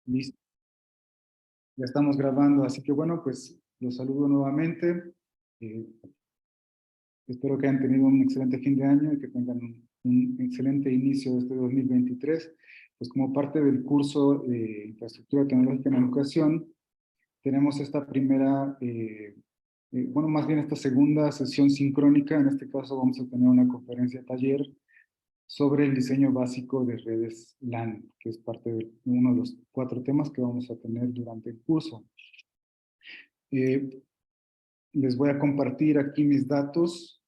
Listo, ya estamos grabando, así que bueno, pues los saludo nuevamente. Eh, Espero que hayan tenido un excelente fin de año y que tengan un excelente inicio de este 2023. Pues como parte del curso de Infraestructura Tecnológica en Educación, tenemos esta primera, bueno, más bien esta segunda sesión sincrónica. En este caso vamos a tener una conferencia taller sobre el diseño básico de redes LAN, que es parte de uno de los 4 temas que vamos a tener durante el curso. Les voy a compartir aquí mis datos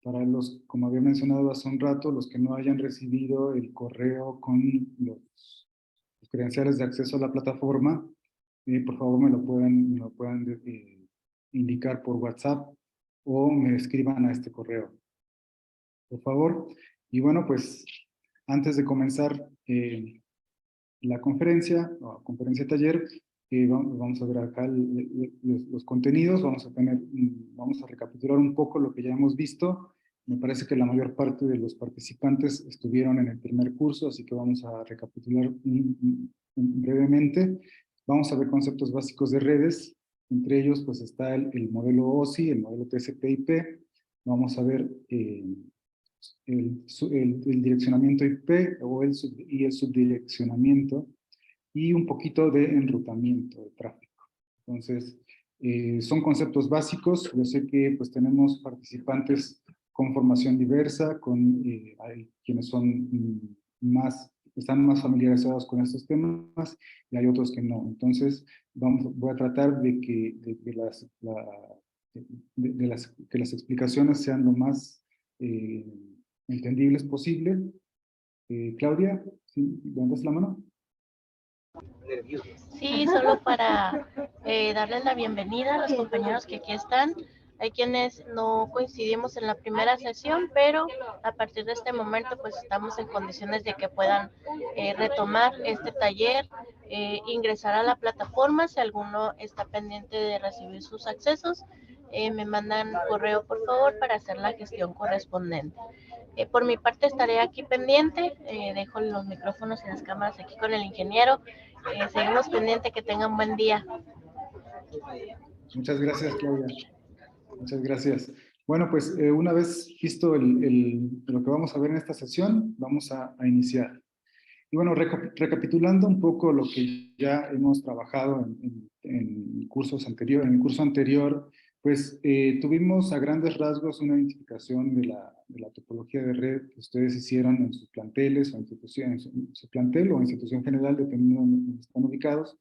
para los, como había mencionado hace un rato, los que no hayan recibido el correo con los credenciales de acceso a la plataforma, por favor me lo puedan indicar por WhatsApp o me escriban a este correo, por favor. Y bueno, pues antes de comenzar la conferencia, o conferencia taller, vamos a ver acá los contenidos, vamos a recapitular un poco lo que ya hemos visto. Me parece que la mayor parte de los participantes estuvieron en el primer curso, así que vamos a recapitular brevemente. Vamos a ver conceptos básicos de redes, entre ellos pues está el modelo OSI, el modelo TCP/IP. Vamos a ver el direccionamiento IP y el subdireccionamiento y un poquito de enrutamiento de tráfico. Entonces, son conceptos básicos. Yo sé que pues tenemos participantes con formación diversa, hay quienes están más familiarizados con estos temas y hay otros que no. Entonces, voy a tratar que las explicaciones sean lo más entendibles posible. Claudia, ¿sí? ¿levantas la mano? Sí, solo para darles la bienvenida a los compañeros que aquí están. Hay quienes no coincidimos en la primera sesión, pero a partir de este momento pues estamos en condiciones de que puedan retomar este taller, ingresar a la plataforma. Si alguno está pendiente de recibir sus accesos, me mandan correo por favor para hacer la gestión correspondiente. Por mi parte estaré aquí pendiente, dejo los micrófonos y las cámaras aquí con el ingeniero. Seguimos pendiente, que tengan buen día. Muchas gracias, Claudia. Muchas gracias. Bueno, pues una vez visto lo que vamos a ver en esta sesión, vamos a iniciar. Y bueno, recapitulando un poco lo que ya hemos trabajado en cursos anteriores, en el curso anterior, pues tuvimos a grandes rasgos una identificación de la topología de red que ustedes hicieron en sus planteles o instituciones, en su plantel o institución general, dependiendo de donde están ubicados.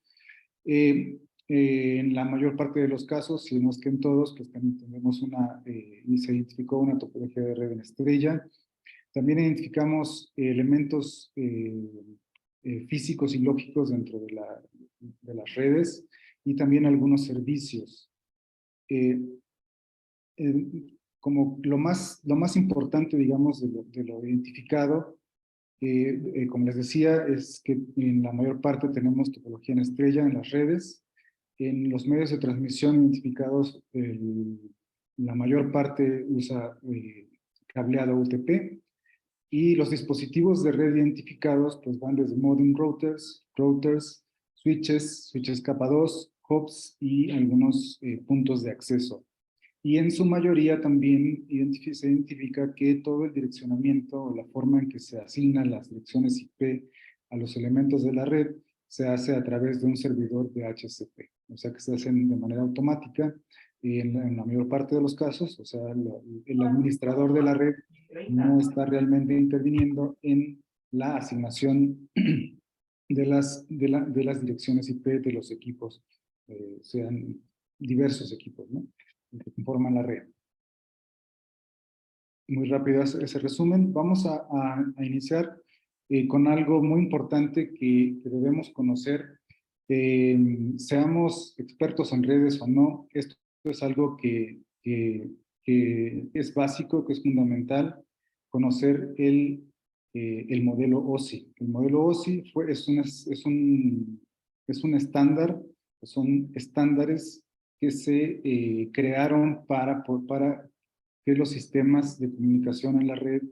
En la mayor parte de los casos, si no es que en todos, pues tenemos y se identificó una topología de red en estrella. También identificamos elementos físicos y lógicos dentro de las redes y también algunos servicios. Eh, eh, Como lo más importante, digamos, de lo identificado, como les decía, es que en la mayor parte tenemos topología en estrella en las redes. En los medios de transmisión identificados, la mayor parte usa cableado UTP. Y los dispositivos de red identificados pues van desde modem routers, switches capa 2, hubs y algunos puntos de acceso. Y en su mayoría también se identifica que todo el direccionamiento o la forma en que se asignan las direcciones IP a los elementos de la red se hace a través de un servidor de DHCP. O sea que se hacen de manera automática y en la mayor parte de los casos, o sea, el administrador de la red no está realmente interviniendo en la asignación de las direcciones IP de los equipos, sean diversos equipos, ¿no?, que conforman la red. Muy rápido ese resumen. Vamos a iniciar con algo muy importante que debemos conocer. Seamos expertos en redes o no, esto es algo que es básico, que es fundamental, conocer el modelo OSI. El modelo OSI es un estándar, son estándares que se crearon para que los sistemas de comunicación en la red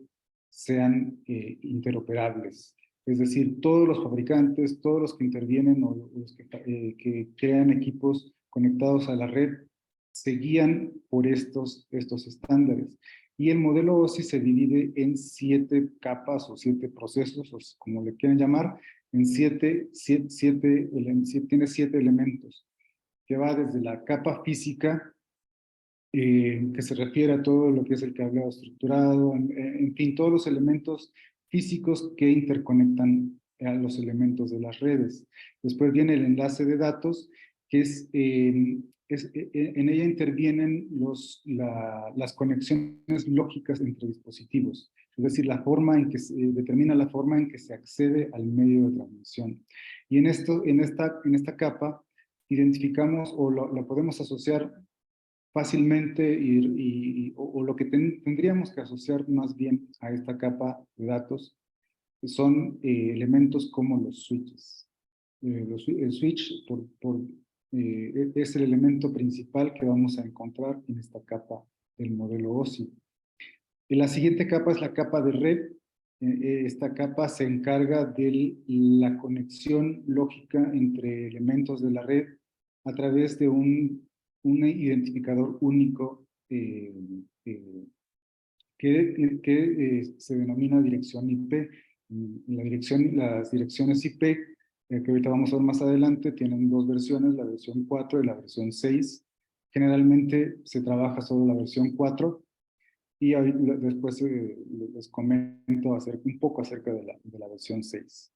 sean interoperables. Es decir, todos los fabricantes, todos los que intervienen o los que crean equipos conectados a la red se guían por estos estándares. Y el modelo OSI se divide en 7 capas o 7 procesos, o como le quieran llamar, en tiene 7 elementos, que va desde la capa física, que se refiere a todo lo que es el cableado estructurado, en fin, todos los elementos físicos que interconectan a los elementos de las redes. Después viene el enlace de datos, que en ella intervienen las conexiones lógicas entre dispositivos, es decir, la forma en que determina la forma en que se accede al medio de transmisión. Y en esta capa identificamos o la podemos asociar fácilmente o lo que tendríamos que asociar más bien a esta capa de datos son elementos como los switches. El switch es el elemento principal que vamos a encontrar en esta capa del modelo OSI. La siguiente capa es la capa de red. Esta capa se encarga de la conexión lógica entre elementos de la red a través de un identificador único que se denomina dirección IP. Las direcciones IP, que ahorita vamos a ver más adelante, tienen 2 versiones, la versión 4 y la versión 6. Generalmente se trabaja solo la versión 4 y después les comento un poco acerca de la versión 6.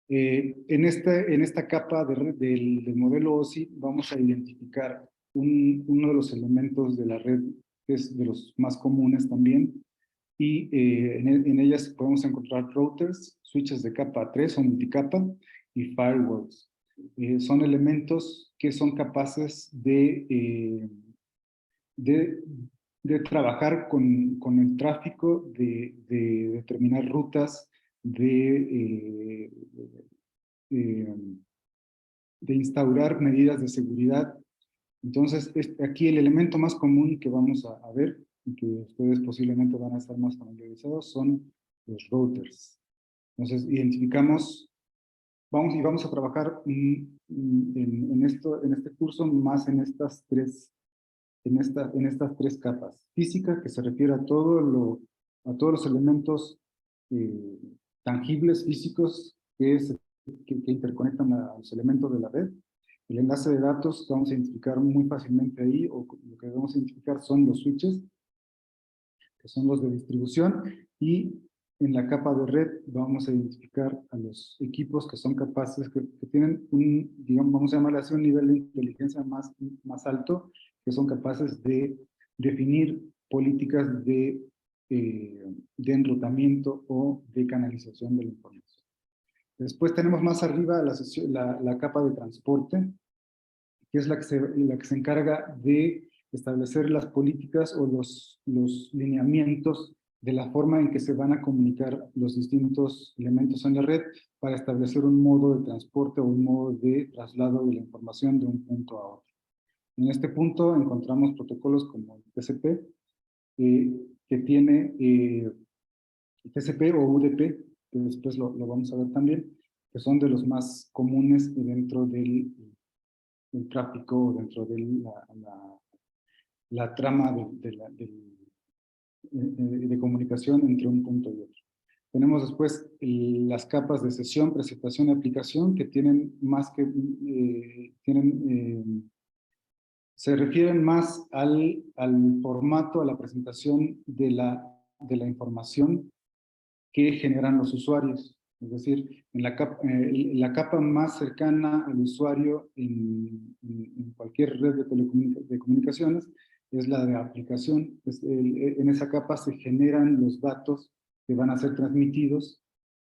En esta capa del modelo OSI vamos a identificar uno de los elementos de la red, que es de los más comunes también, y en ellas podemos encontrar routers, switches de capa 3 o multicapa y firewalls. Son elementos que son capaces de trabajar con el tráfico, de determinar rutas, de instaurar medidas de seguridad. Entonces, aquí el elemento más común que vamos a ver, y que ustedes posiblemente van a estar más familiarizados, son los routers. Entonces, vamos a trabajar en este curso más en estas tres capas. Física, que se refiere a todos los elementos tangibles, físicos, que interconectan a los elementos de la red. El enlace de datos que vamos a identificar muy fácilmente ahí, o lo que vamos a identificar son los switches, que son los de distribución, y en la capa de red vamos a identificar a los equipos que son capaces, que tienen digamos, vamos a llamarle así, un nivel de inteligencia más alto, que son capaces de definir políticas de enrutamiento o de canalización de la información. Después tenemos más arriba la capa de transporte, que es la que se encarga de establecer las políticas o los lineamientos de la forma en que se van a comunicar los distintos elementos en la red para establecer un modo de transporte o un modo de traslado de la información de un punto a otro. En este punto encontramos protocolos como el TCP, que tiene TCP o UDP, que después lo vamos a ver también, que son de los más comunes dentro del tráfico, dentro de la trama de comunicación entre un punto y otro. Tenemos después las capas de sesión, presentación y aplicación, que tienen más que, se refieren más al formato, a la presentación de la información que generan los usuarios. Es decir, en la capa más cercana al usuario en cualquier red de comunicaciones es la de aplicación. En esa capa se generan los datos que van a ser transmitidos.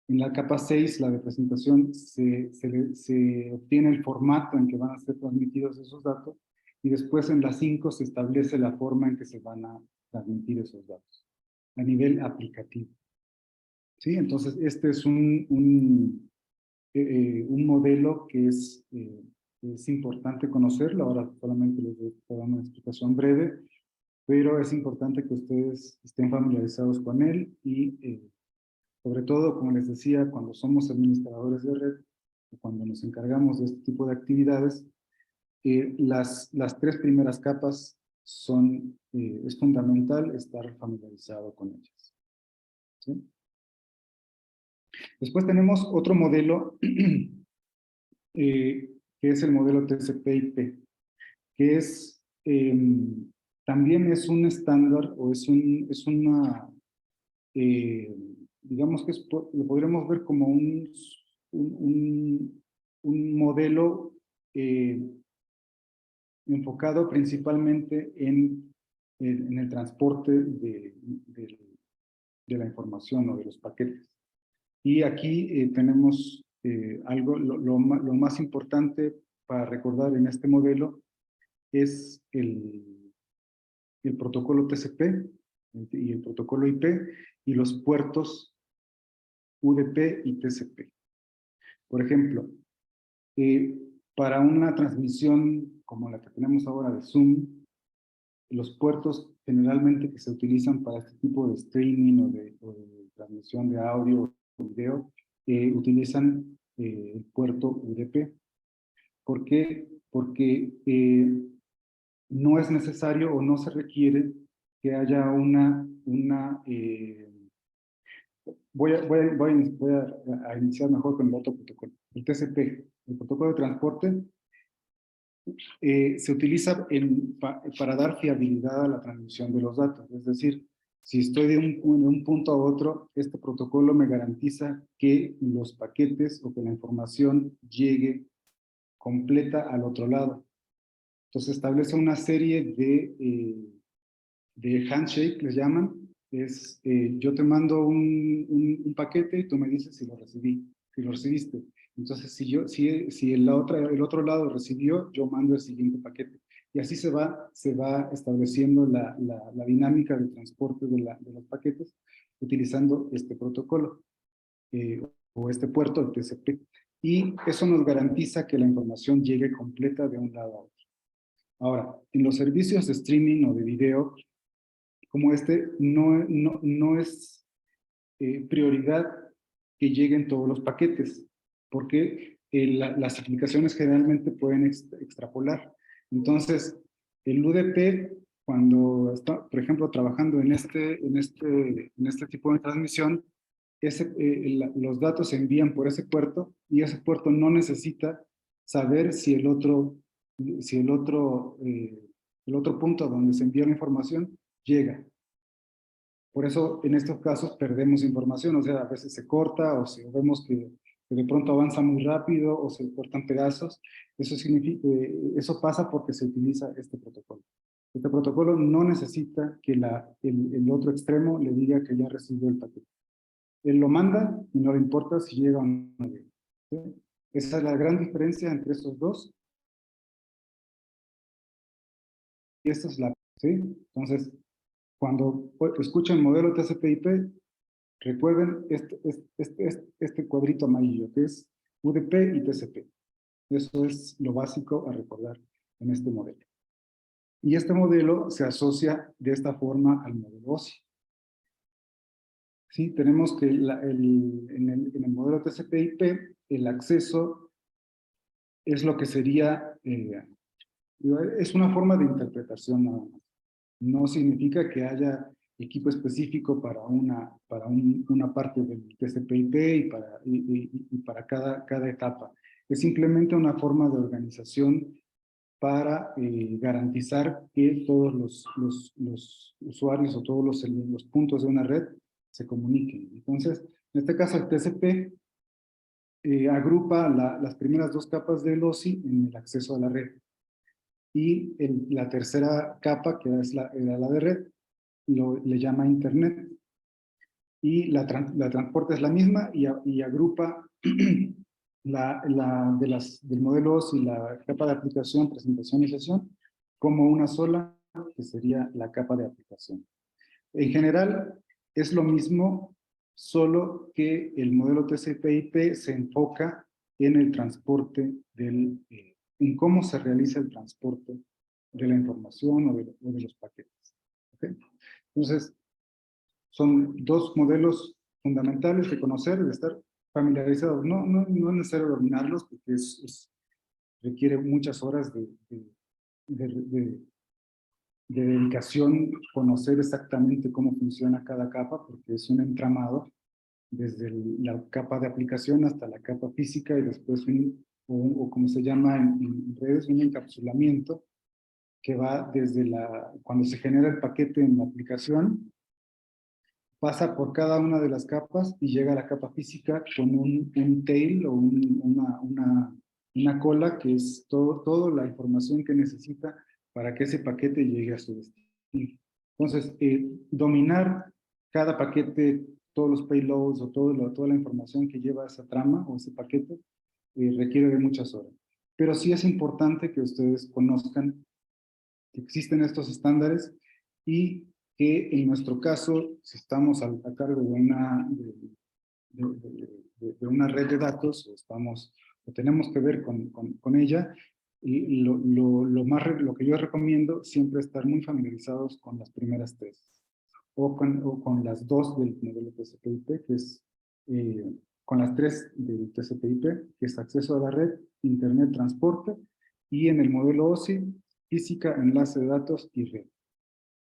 En la capa 6, la de presentación, se obtiene el formato en que van a ser transmitidos esos datos, y después en la 5 se establece la forma en que se van a transmitir esos datos a nivel aplicativo. ¿Sí? Entonces, este es un modelo que es importante conocerlo. Ahora solamente les voy a dar una explicación breve, pero es importante que ustedes estén familiarizados con él y Sobre todo, como les decía, cuando somos administradores de red, o cuando nos encargamos de este tipo de actividades, las tres primeras capas es fundamental estar familiarizado con ellas. ¿Sí? Después tenemos otro modelo, que es el modelo TCP/IP, que también es un estándar o es una, digamos que lo podríamos ver como un modelo enfocado principalmente en el transporte de la información o de los paquetes. Y aquí tenemos lo más importante para recordar en este modelo es el protocolo TCP y el protocolo IP y los puertos UDP y TCP. Por ejemplo, para una transmisión como la que tenemos ahora de Zoom, los puertos generalmente que se utilizan para este tipo de streaming o de transmisión de audio o video, utilizan el puerto UDP. ¿Por qué? Porque no es necesario o no se requiere que haya voy a iniciar mejor con el otro protocolo. El TCP, el protocolo de transporte, se utiliza para dar fiabilidad a la transmisión de los datos. Es decir, si estoy de un punto a otro, este protocolo me garantiza que los paquetes o que la información llegue completa al otro lado. Entonces establece una serie de handshake, les llaman. Yo te mando un paquete y tú me dices si lo recibiste. Entonces, si el otro lado recibió, yo mando el siguiente paquete. Y así se va estableciendo la dinámica de transporte de los paquetes utilizando este protocolo o este puerto, el TCP. Y eso nos garantiza que la información llegue completa de un lado a otro. Ahora, en los servicios de streaming o de video, como no es prioridad que lleguen todos los paquetes, porque las aplicaciones generalmente pueden extrapolar. Entonces, el UDP, cuando está, por ejemplo, trabajando en este tipo de transmisión, los datos se envían por ese puerto y ese puerto no necesita saber si el otro punto donde se envía la información llega. Por eso, en estos casos, perdemos información, o sea, a veces se corta, o si vemos que de pronto avanza muy rápido, o se cortan pedazos. Eso pasa porque se utiliza este protocolo. Este protocolo no necesita que el otro extremo le diga que ya recibió el paquete. Él lo manda y no le importa si llega o no llega. ¿Sí? Esa es la gran diferencia entre estos dos. Y esta es la... ¿sí? Entonces, cuando escuchan modelo TCP/IP, recuerden este cuadrito amarillo, que es UDP y TCP. Eso es lo básico a recordar en este modelo. Y este modelo se asocia de esta forma al modelo OSI. Sí, tenemos que en el modelo TCP/IP, el acceso es lo que sería, es una forma de interpretación nada más. No significa que haya equipo específico para una parte del TCP/IP y para cada etapa. Es simplemente una forma de organización para garantizar que todos los usuarios o todos los puntos de una red se comuniquen. Entonces, en este caso el TCP agrupa las primeras dos capas del OSI en el acceso a la red. Y la tercera capa, que es la de red, le llama Internet. Y la transporte es la misma y agrupa del modelo OSI, la capa de aplicación, presentación y sesión, como una sola, que sería la capa de aplicación. En general, es lo mismo, solo que el modelo TCP/IP se enfoca en el transporte en cómo se realiza el transporte de la información o de los paquetes. ¿Okay? Entonces, son dos modelos fundamentales de conocer, de estar familiarizados. No es necesario dominarlos porque requiere muchas horas de, de- de dedicación, conocer exactamente cómo funciona cada capa, porque es un entramado desde la capa de aplicación hasta la capa física y después o como se llama en redes, un encapsulamiento que va desde cuando se genera el paquete en la aplicación, pasa por cada una de las capas y llega a la capa física con un tail o una cola que es toda la información que necesita para que ese paquete llegue a su destino. Entonces, dominar cada paquete, todos los payloads o toda la información que lleva esa trama o ese paquete, requiere de muchas horas. Pero sí es importante que ustedes conozcan que existen estos estándares y que en nuestro caso, si estamos a cargo de una red de datos o tenemos que ver con ella, y lo que yo recomiendo siempre es estar muy familiarizados con las primeras tres o con las dos del modelo TCP/IP, que es con las tres del TCP/IP, que es acceso a la red, internet, transporte, y en el modelo OSI, física, enlace de datos y red.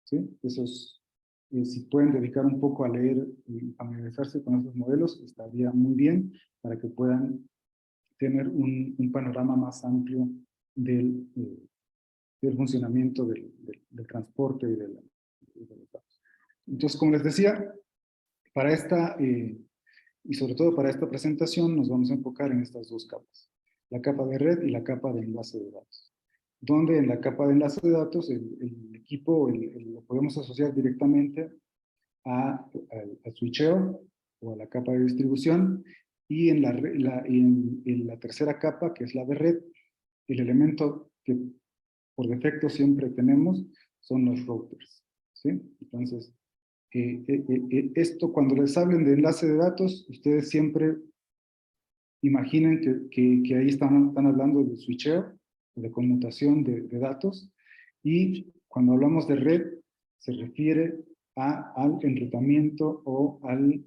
¿Sí? Esos, si pueden dedicar un poco a leer y familiarizarse con esos modelos, estaría muy bien para que puedan tener un panorama más amplio del funcionamiento del transporte y de los datos. Entonces, como les decía, para y sobre todo para esta presentación, nos vamos a enfocar en estas dos capas, la capa de red y la capa de enlace de datos. Donde en la capa de enlace de datos, el equipo lo podemos asociar directamente al switcheo o a la capa de distribución, y en la tercera capa, que es la de red, el elemento que por defecto siempre tenemos son los routers, ¿sí? Entonces, esto cuando les hablen de enlace de datos, ustedes siempre imaginen que ahí están hablando de switcheo, de conmutación de datos, y cuando hablamos de red, se refiere al enrutamiento o al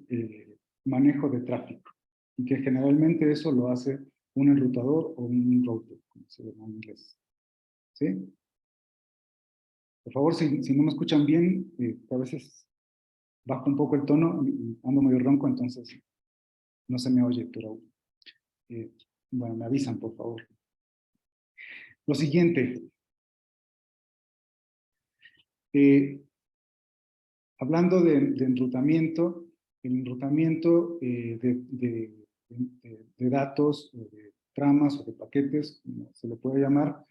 manejo de tráfico, y que generalmente eso lo hace un enrutador o un router, como se llama en inglés. ¿Sí? Por favor, si no me escuchan bien, a veces bajo un poco el tono, ando medio ronco, entonces no se me oye, pero bueno, me avisan, por favor. Lo siguiente, hablando de enrutamiento, el enrutamiento de datos, de tramas o de paquetes, como se le puede llamar,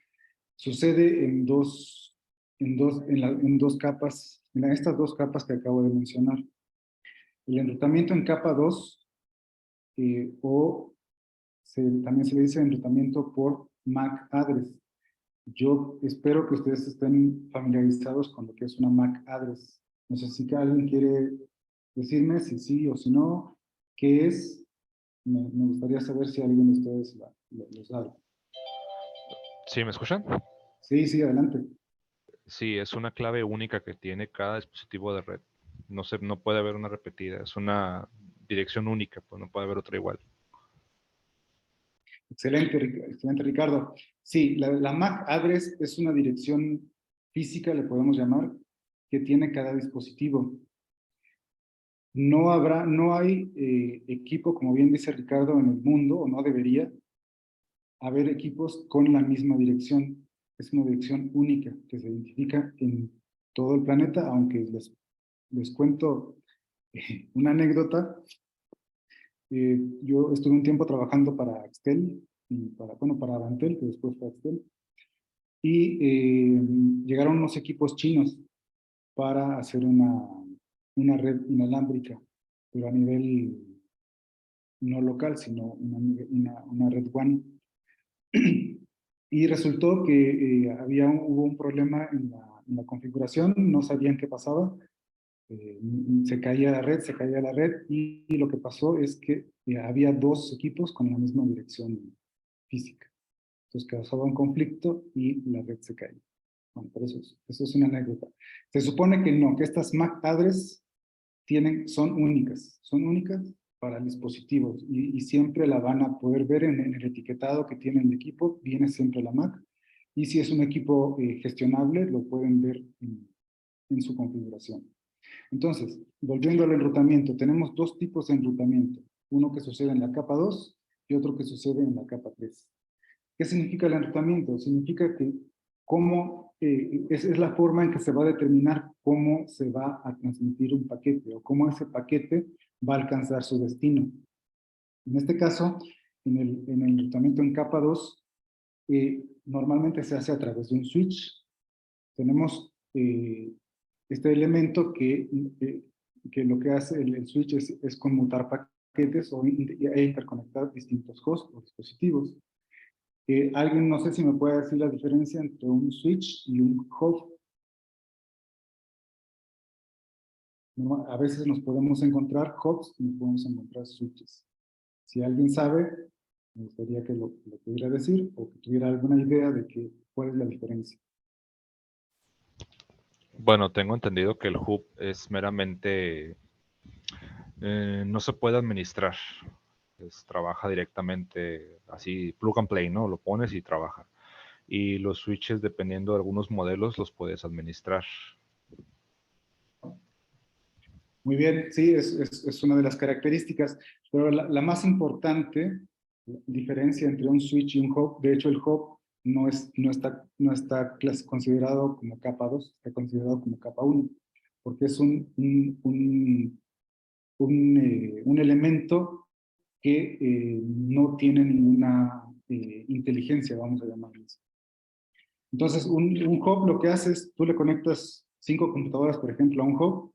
sucede en dos capas, en estas dos capas que acabo de mencionar. El enrutamiento en capa 2, también se le dice enrutamiento por MAC address. Yo espero que ustedes estén familiarizados con lo que es una MAC address. No sé si alguien quiere decirme si sí o si no, qué es. Me gustaría saber si alguien de ustedes lo sabe. ¿Sí me escuchan? Sí, sí, adelante. Sí, es una clave única que tiene cada dispositivo de red. No puede haber una repetida, es una dirección única, pues no puede haber otra igual. Excelente, Ricardo. Sí, la MAC address es una dirección física, le podemos llamar, que tiene cada dispositivo. No hay equipo, como bien dice Ricardo, en el mundo, o no debería haber equipos con la misma dirección. Es una dirección única que se identifica en todo el planeta, aunque les cuento una anécdota. Yo estuve un tiempo trabajando para Axtel, y para Avantel, que después fue Axtel, y llegaron unos equipos chinos para hacer una red inalámbrica, pero a nivel no local, sino una red WAN. Y resultó que hubo un problema en la configuración, no sabían qué pasaba, se caía la red, y lo que pasó es que había dos equipos con la misma dirección física. Entonces causaba un conflicto y la red se caía. Bueno, por eso es una anécdota. Se supone que no, que estas MAC address son únicas para dispositivos y siempre la van a poder ver en el etiquetado que tiene el equipo, viene siempre la MAC, y si es un equipo gestionable, lo pueden ver en su configuración. Entonces, volviendo al enrutamiento, tenemos dos tipos de enrutamiento, uno que sucede en la capa 2 y otro que sucede en la capa 3. ¿Qué significa el enrutamiento? Significa que es la forma en que se va a determinar cómo se va a transmitir un paquete o cómo ese paquete va a alcanzar su destino. En este caso, en el enrutamiento en capa 2, normalmente se hace a través de un switch. Tenemos este elemento que lo que hace el switch es conmutar paquetes e interconectar distintos hosts o dispositivos. Alguien, no sé si me puede decir la diferencia entre un switch y un hub. A veces nos podemos encontrar hubs y nos podemos encontrar switches. Si alguien sabe, me gustaría que lo pudiera decir o que tuviera alguna idea de cuál es la diferencia. Bueno, tengo entendido que el hub es meramente, no se puede administrar. Trabaja directamente así, plug and play, ¿no? Lo pones y trabaja. Y los switches, dependiendo de algunos modelos, los puedes administrar. Muy bien, sí, es una de las características, pero la más importante diferencia entre un switch y un hub, de hecho el hub no está considerado como capa 2, está considerado como capa 1, porque es un elemento que no tiene ninguna inteligencia, vamos a llamarlo así. Entonces, un hub lo que hace es, tú le conectas 5 computadoras, por ejemplo, a un hub,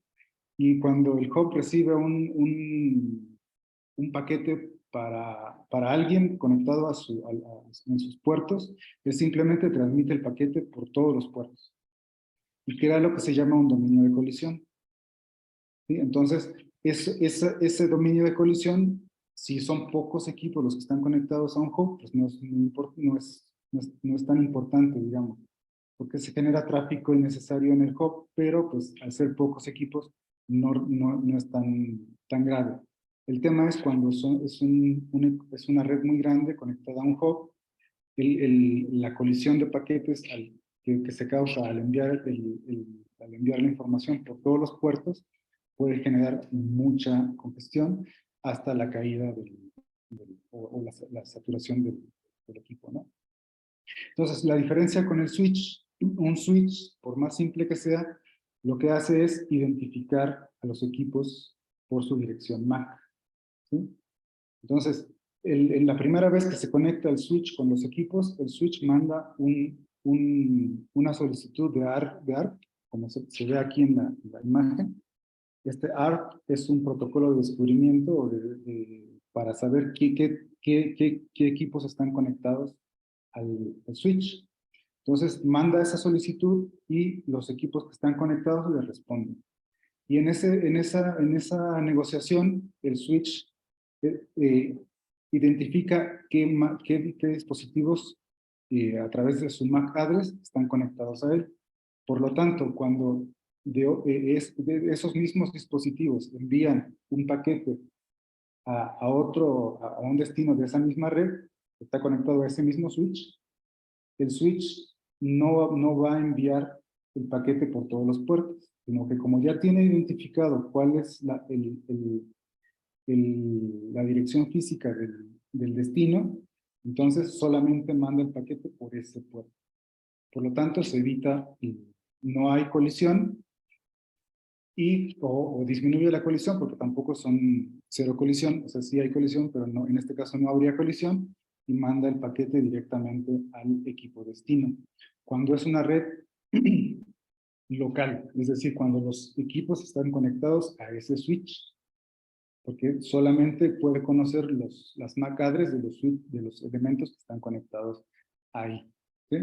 y cuando el hub recibe un paquete para alguien conectado en sus puertos, él simplemente transmite el paquete por todos los puertos. Y crea lo que se llama un dominio de colisión. ¿Sí? Entonces, ese dominio de colisión, si son pocos equipos los que están conectados a un hub, pues no es tan importante, digamos, porque se genera tráfico innecesario en el hub, pero pues al ser pocos equipos no es tan grave. El tema es cuando es una red muy grande conectada a un hub, la colisión de paquetes que se causa al enviar la información por todos los puertos puede generar mucha congestión hasta la caída o la saturación del equipo, ¿no? Entonces, la diferencia con el switch, un switch, por más simple que sea, lo que hace es identificar a los equipos por su dirección MAC. ¿Sí? Entonces, en la primera vez que se conecta el switch con los equipos, el switch manda una solicitud de ARP, como se ve aquí en la imagen. Este ARP es un protocolo de descubrimiento para saber qué equipos están conectados al switch. Entonces, manda esa solicitud y los equipos que están conectados le responden. Y en esa negociación, el switch identifica qué dispositivos a través de su MAC address están conectados a él. Por lo tanto, cuando de esos mismos dispositivos envían un paquete a un destino de esa misma red, que está conectado a ese mismo switch, el switch no va a enviar el paquete por todos los puertos, sino que como ya tiene identificado cuál es la dirección física del destino, entonces solamente manda el paquete por ese puerto. Por lo tanto, se evita, no hay colisión o disminuye la colisión, porque tampoco son cero colisión, o sea, sí hay colisión, pero no, en este caso no habría colisión, y manda el paquete directamente al equipo destino. Cuando es una red local, es decir, cuando los equipos están conectados a ese switch, porque solamente puede conocer las MAC address de los elementos que están conectados ahí. ¿Sí?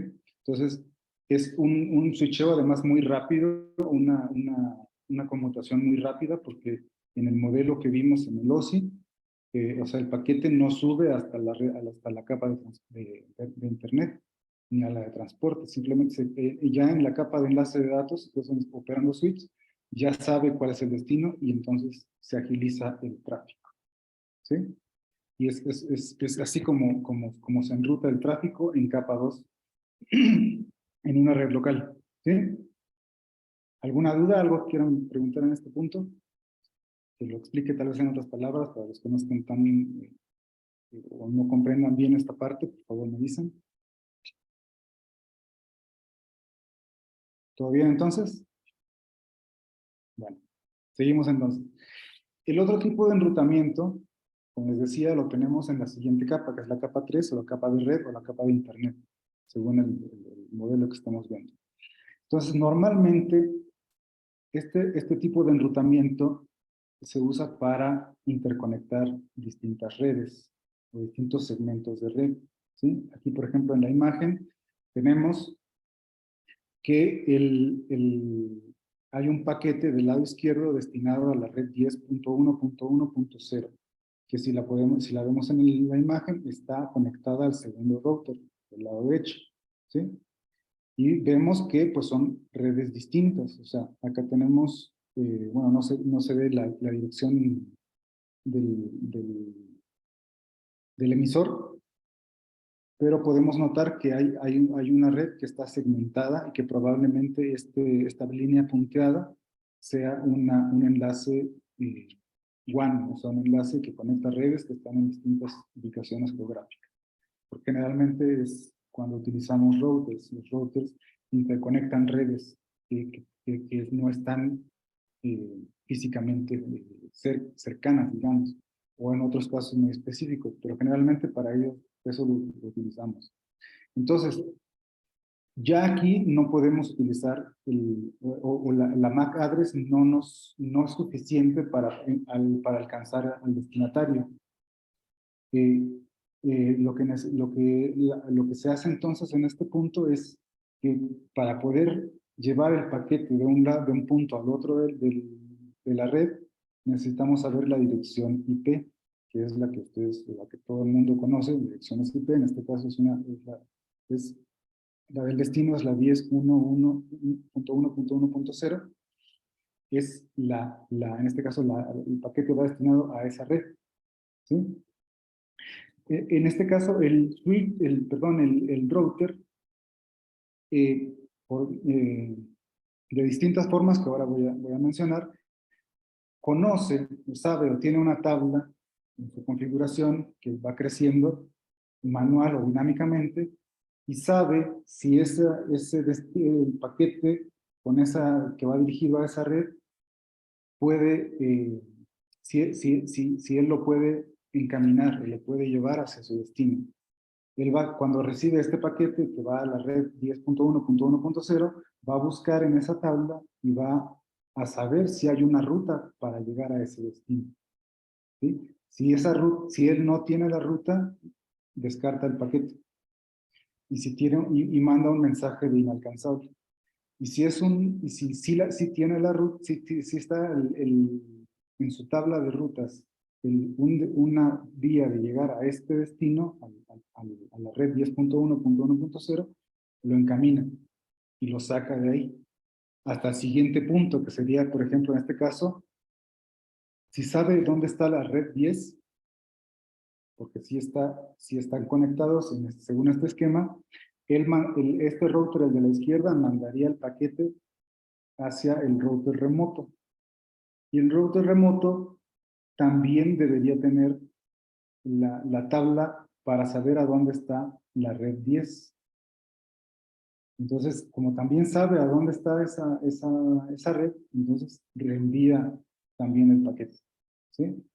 Entonces, es un switcheo además muy rápido, una conmutación muy rápida, porque en el modelo que vimos en el OSI, o sea, el paquete no sube hasta la capa de Internet, ni a la de transporte, simplemente ya en la capa de enlace de datos, entonces operando switch, ya sabe cuál es el destino y entonces se agiliza el tráfico, ¿sí? Y es así como se enruta el tráfico en capa 2 en una red local, ¿sí? ¿Alguna duda? ¿Algo que quieran preguntar en este punto? Que lo explique tal vez en otras palabras para los que no estén tan o no comprendan bien esta parte, por favor me dicen. ¿Todo bien entonces? Bueno, seguimos entonces. El otro tipo de enrutamiento, como les decía, lo tenemos en la siguiente capa, que es la capa 3 o la capa de red o la capa de internet, según el modelo que estamos viendo. Entonces, normalmente, este tipo de enrutamiento se usa para interconectar distintas redes o distintos segmentos de red, ¿sí? Aquí, por ejemplo, en la imagen tenemos que hay un paquete del lado izquierdo destinado a la red 10.1.1.0, que si la vemos en la imagen, está conectada al segundo router del lado derecho, ¿sí? Y vemos que pues son redes distintas, o sea, acá tenemos, bueno, no se ve la dirección del emisor, pero podemos notar que hay una red que está segmentada y que probablemente esta línea punteada sea un enlace WAN, o sea, un enlace que conecta redes que están en distintas ubicaciones geográficas. Porque generalmente es cuando utilizamos routers, los routers interconectan redes que no están físicamente cercanas, digamos, o en otros casos muy específicos, pero generalmente para ello eso lo utilizamos. Entonces, ya aquí no podemos utilizar la MAC address no es suficiente para alcanzar al destinatario. Lo que se hace entonces en este punto es que para poder llevar el paquete de un punto al otro de la red, necesitamos saber la dirección IP, que es la que todo el mundo conoce, direcciones IP. En este caso es la del destino, es la 10.1.1.1.0. Es en este caso el paquete va destinado a esa red, ¿sí? En este caso, el router, de distintas formas que ahora voy a mencionar, conoce, sabe o tiene una tabla en su configuración que va creciendo manual o dinámicamente y sabe si el paquete que va dirigido a esa red puede, si él lo puede encaminar, lo puede llevar hacia su destino. Cuando recibe este paquete que va a la red 10.1.1.0, va a buscar en esa tabla y va a saber si hay una ruta para llegar a ese destino, ¿sí? Si él no tiene la ruta, descarta el paquete y manda un mensaje de inalcanzable. Y si tiene la ruta, si está en su tabla de rutas una vía de llegar a este destino, a la red 10.1.1.0, lo encamina y lo saca de ahí hasta el siguiente punto, que sería, por ejemplo, en este caso, si sabe dónde está la red 10, porque si están conectados según este esquema, este router, el de la izquierda, mandaría el paquete hacia el router remoto. Y el router remoto también debería tener la tabla para saber a dónde está la red 10. Entonces, como también sabe a dónde está esa red, entonces reenvía también el paquete, ¿sí?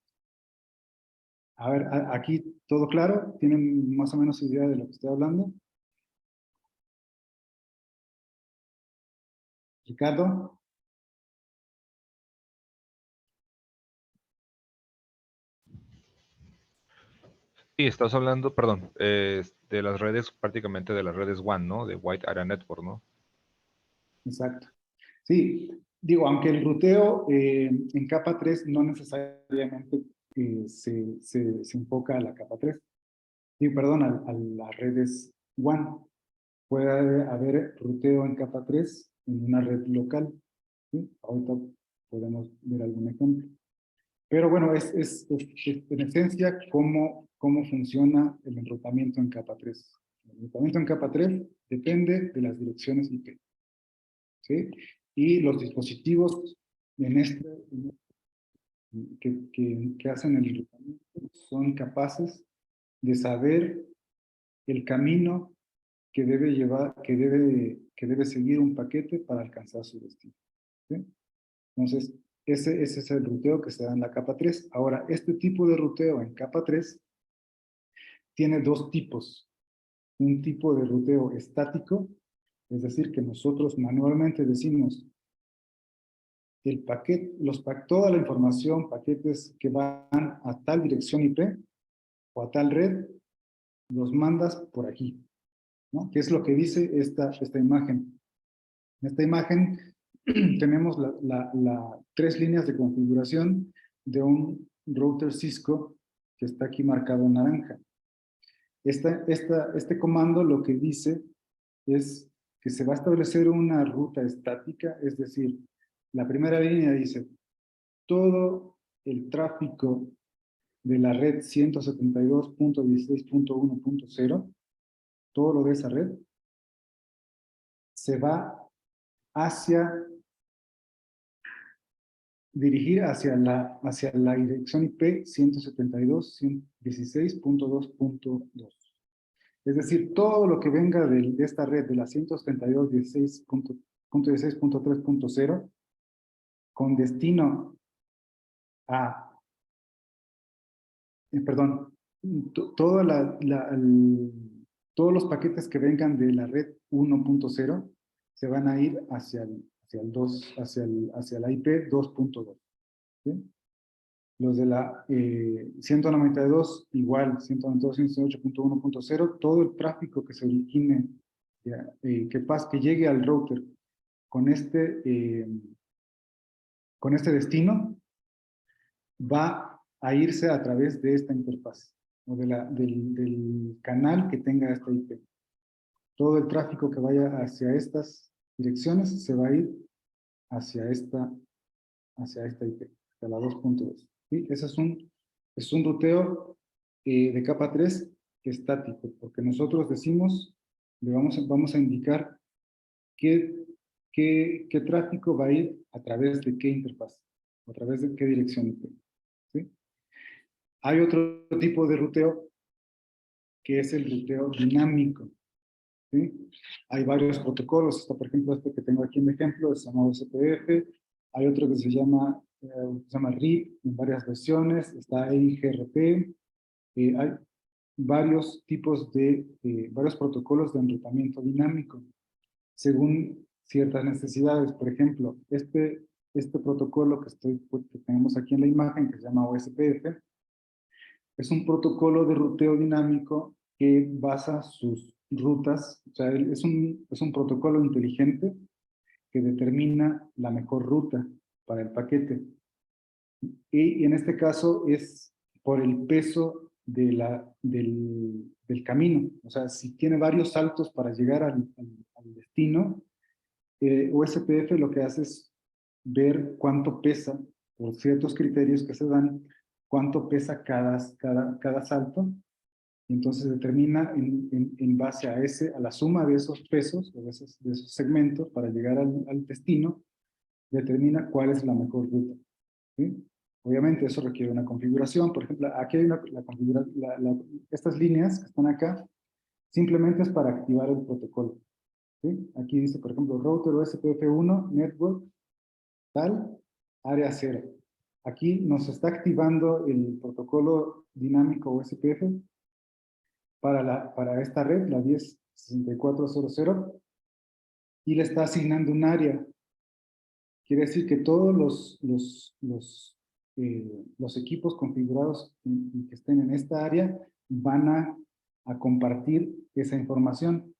A ver, aquí todo claro, ¿tienen más o menos idea de lo que estoy hablando? Ricardo. Sí, estás hablando, perdón, de las redes, prácticamente de las redes WAN, ¿no? De White Area Network, ¿no? Exacto. Sí, digo, aunque el ruteo en capa 3 no necesariamente se enfoca a la capa 3. Sí, perdón, a las redes WAN. Puede haber ruteo en capa 3 en una red local, ¿sí? Ahorita podemos ver algún ejemplo. Pero bueno, es en esencia cómo funciona el enrutamiento en capa 3. El enrutamiento en capa 3 depende de las direcciones IP. ¿Sí? Y los dispositivos que hacen el enrutamiento son capaces de saber el camino que debe llevar, que debe seguir un paquete para alcanzar su destino. ¿Sí? Entonces, ese es el ruteo que se da en la capa 3. Ahora, este tipo de ruteo en capa 3 tiene dos tipos. Un tipo de ruteo estático, es decir, que nosotros manualmente decimos el paquete, toda la información, paquetes que van a tal dirección IP o a tal red, los mandas por aquí, ¿no? ¿Qué es lo que dice esta imagen? En esta imagen tenemos tres líneas de configuración de un router Cisco que está aquí marcado en naranja. Este comando lo que dice es que se va a establecer una ruta estática, es decir, la primera línea dice todo el tráfico de la red 172.16.1.0, todo lo de esa red, se va dirigir hacia la dirección IP 172.16.2.2. Es decir, todo lo que venga de esta red de la 172.16.3.0 con destino a, perdón, todos los paquetes que vengan de la red 1.0 se van a ir hacia la IP 2.2. ¿Sí? Los de la 192, igual, 192.168.1.0, todo el tráfico que se origine, que llegue al router con este destino, va a irse a través de esta interfaz, o del canal que tenga esta IP. Todo el tráfico que vaya hacia estas direcciones se va a ir hacia esta IP, hacia la 2.2. ¿Sí? Ese es un ruteo de capa 3 estático, porque nosotros decimos, vamos a indicar qué tráfico va a ir a través de qué interfaz, a través de qué dirección IP. ¿Sí? Hay otro tipo de ruteo que es el ruteo dinámico. ¿Sí? Hay varios protocolos. Está, por ejemplo, este que tengo aquí en ejemplo, se llama SPF. Hay otro que se llama RIP en varias versiones. Está EIGRP. Hay varios tipos varios protocolos de enrutamiento dinámico según ciertas necesidades. Por ejemplo, este protocolo que tenemos aquí en la imagen, que se llama OSPF, es un protocolo de ruteo dinámico que basa sus rutas, o sea, es un protocolo inteligente que determina la mejor ruta para el paquete. Y en este caso es por el peso del camino. O sea, si tiene varios saltos para llegar al destino, OSPF lo que hace es ver cuánto pesa, por ciertos criterios que se dan, cuánto pesa cada salto, y entonces determina en base a la suma de esos pesos, de esos segmentos para llegar al destino, determina cuál es la mejor ruta. ¿Sí? Obviamente eso requiere una configuración. Por ejemplo, aquí hay estas líneas que están acá, simplemente es para activar el protocolo. ¿Sí? Aquí dice, por ejemplo, router OSPF1, network, tal, área 0. Aquí nos está activando el protocolo dinámico OSPF para esta red, la 10.6400, y le está asignando un área. Quiere decir que todos los equipos configurados que estén en esta área van a compartir esa información.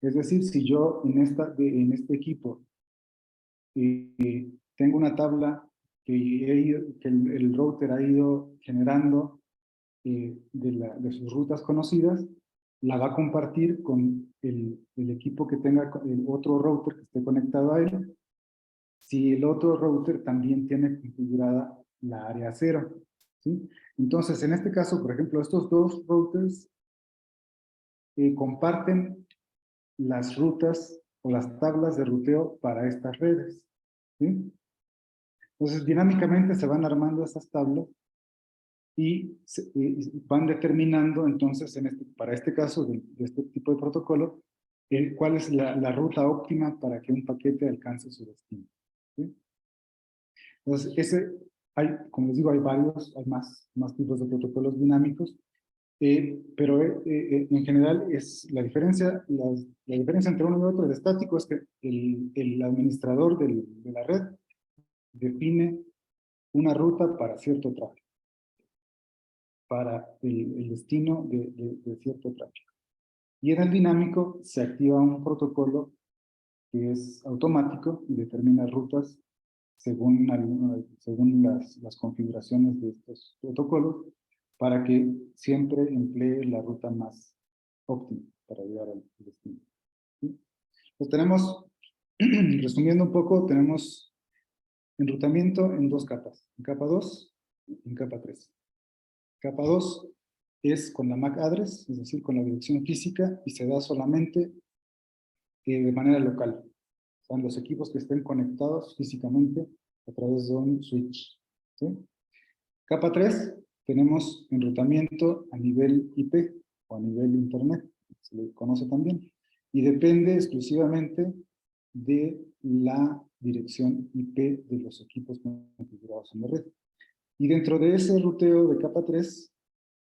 Es decir, si yo en este equipo tengo una tabla que el router ha ido generando de sus rutas conocidas, la va a compartir con el equipo que tenga el otro router que esté conectado a él, si el otro router también tiene configurada la área 0, ¿sí? Entonces, en este caso, por ejemplo, estos dos routers comparten las rutas o las tablas de ruteo para estas redes, ¿sí? Entonces, dinámicamente se van armando esas tablas y van determinando, entonces, para este caso, de este tipo de protocolo, cuál es la ruta óptima para que un paquete alcance su destino, ¿sí? Entonces, como les digo, hay más tipos de protocolos dinámicos, pero en general la diferencia entre uno y otro, el estático, es que el administrador de la red define una ruta para cierto tráfico, para el destino de cierto tráfico. Y en el dinámico se activa un protocolo que es automático y determina rutas según las configuraciones de estos protocolos, para que siempre emplee la ruta más óptima para llegar al destino, ¿sí? Pues tenemos, resumiendo un poco, tenemos enrutamiento en dos capas, en capa 2 y en capa 3. Capa 2 es con la MAC address, es decir, con la dirección física, y se da solamente de manera local. Son los equipos que estén conectados físicamente a través de un switch, ¿sí? Capa 3, tenemos enrutamiento a nivel IP o a nivel Internet, se le conoce también, y depende exclusivamente de la dirección IP de los equipos configurados en la red. Y dentro de ese ruteo de capa 3,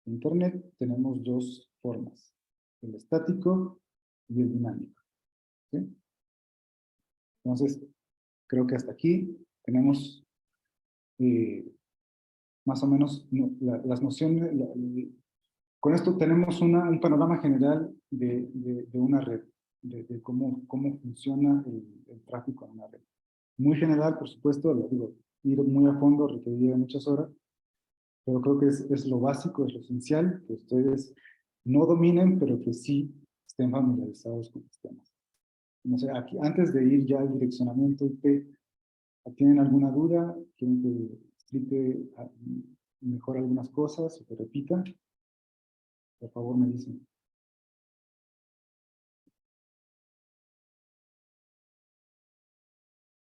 Internet, tenemos dos formas, el estático y el dinámico, ¿sí? Entonces, creo que hasta aquí tenemos más o menos las nociones. Con esto tenemos un panorama general de una red, de cómo funciona el tráfico en una red. Muy general, por supuesto, lo digo, ir muy a fondo requeriría muchas horas, pero creo que es lo básico, es lo esencial, que ustedes no dominen, pero que sí estén familiarizados con los temas. No sé, aquí, antes de ir ya al direccionamiento IP, ¿tienen alguna duda? ¿Quieren que explique mejor algunas cosas o que repita? Por favor, me dicen.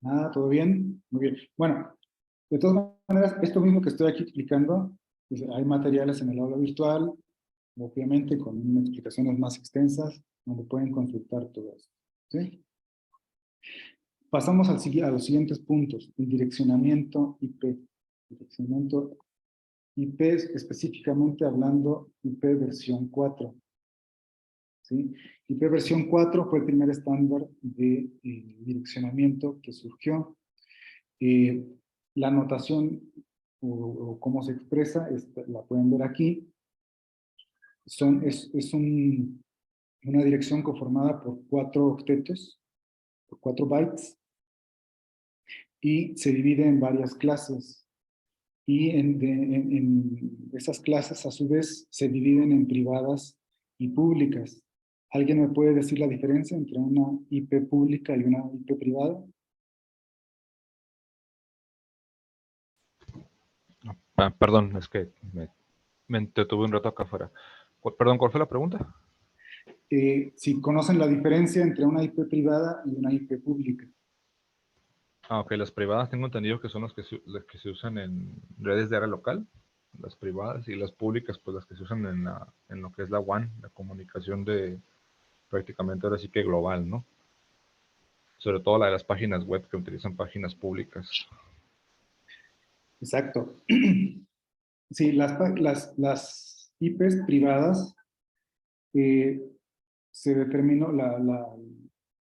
Nada, ¿todo bien? Muy bien. Bueno, de todas maneras, esto mismo que estoy aquí explicando, pues, hay materiales en el aula virtual, obviamente con explicaciones más extensas, donde pueden consultar todo esto, ¿sí? Pasamos a los siguientes puntos. El direccionamiento IP. Direccionamiento IP, específicamente hablando IP versión 4. ¿Sí? IP versión 4 fue el primer estándar de direccionamiento que surgió. La notación o cómo se expresa, la pueden ver aquí. Es una dirección conformada por 4 octetos, por 4 bytes, y se divide en varias clases. Y en esas clases, a su vez, se dividen en privadas y públicas. ¿Alguien me puede decir la diferencia entre una IP pública y una IP privada? Perdón, es que me entretuve un rato acá afuera. Perdón, ¿cuál fue la pregunta? Si conocen la diferencia entre una IP privada y una IP pública. Ok, las privadas tengo entendido que son las que se usan en redes de área local, las privadas, y las públicas, pues las que se usan en lo que es la WAN, la comunicación de prácticamente ahora sí que global, ¿no? Sobre todo la de las páginas web que utilizan páginas públicas. Exacto. Sí, las IPs privadas se determinó,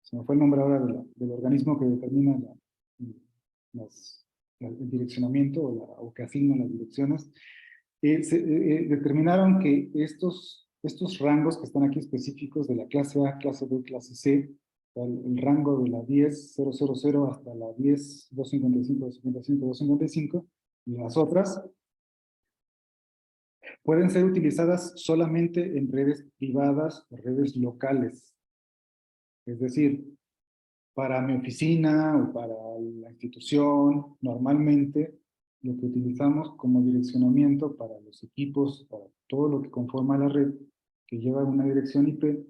se me fue el nombre ahora del organismo que determina el direccionamiento o que asigna las direcciones. Determinaron que estos rangos que están aquí específicos de la clase A, clase B, clase C, el rango de la 10.000 hasta la 10.255, 255, 255, y las otras, pueden ser utilizadas solamente en redes privadas o redes locales. Es decir, Para mi oficina o para la institución, normalmente lo que utilizamos como direccionamiento para los equipos, para todo lo que conforma la red, que lleva una dirección IP,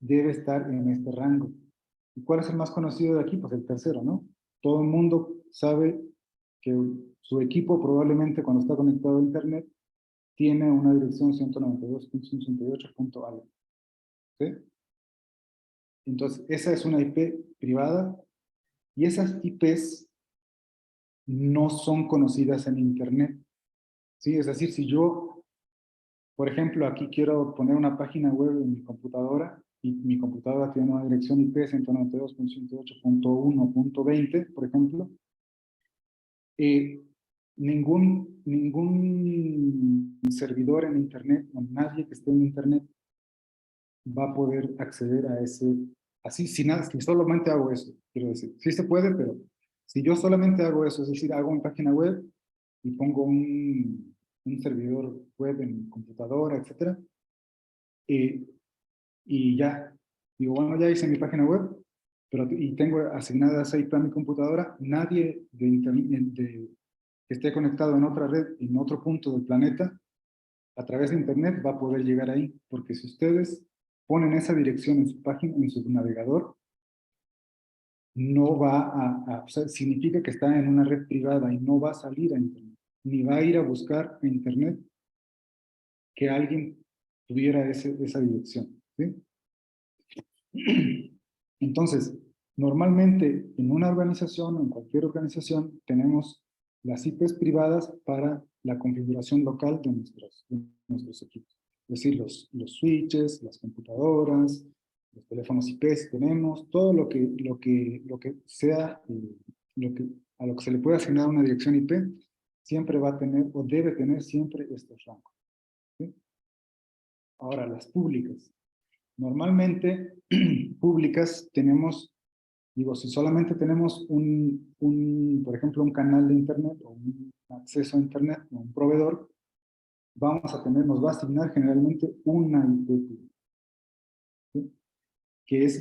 debe estar en este rango. ¿Y cuál es el más conocido de aquí? Pues el tercero, ¿no? Todo el mundo sabe que su equipo probablemente cuando está conectado a Internet tiene una dirección 192.168. ¿Sí? Entonces, esa es una IP privada y esas IPs no son conocidas en Internet. ¿Sí? Es decir, si yo, por ejemplo, aquí quiero poner una página web en mi computadora y mi computadora tiene una dirección IP 192.168.1.20, por ejemplo, ningún servidor en Internet o nadie que esté en Internet va a poder acceder a ese, así, si solamente hago eso, quiero decir. Sí se puede, pero si yo solamente hago eso, es decir, hago una página web y pongo un servidor web en mi computadora, etcétera, y ya, digo, bueno, ya hice mi página web, y tengo asignada esa IP a mi computadora, nadie de Internet, que esté conectado en otra red, en otro punto del planeta, a través de Internet va a poder llegar ahí, porque si ustedes ponen esa dirección en su página, en su navegador, no va o sea, significa que está en una red privada y no va a salir a Internet, ni va a ir a buscar a Internet que alguien tuviera esa dirección, ¿sí? Entonces, normalmente en una organización o en cualquier organización tenemos las IPs privadas para la configuración local de nuestros equipos. Es decir, los switches, las computadoras, los teléfonos IP si tenemos, todo lo que sea, a lo que se le puede asignar una dirección IP, siempre va a tener o debe tener siempre estos rangos, ¿sí? Ahora, las públicas. Normalmente, públicas tenemos, digo, si solamente tenemos por ejemplo, un canal de Internet o un acceso a Internet o un proveedor, nos va a asignar generalmente una IP pública, ¿sí? Que es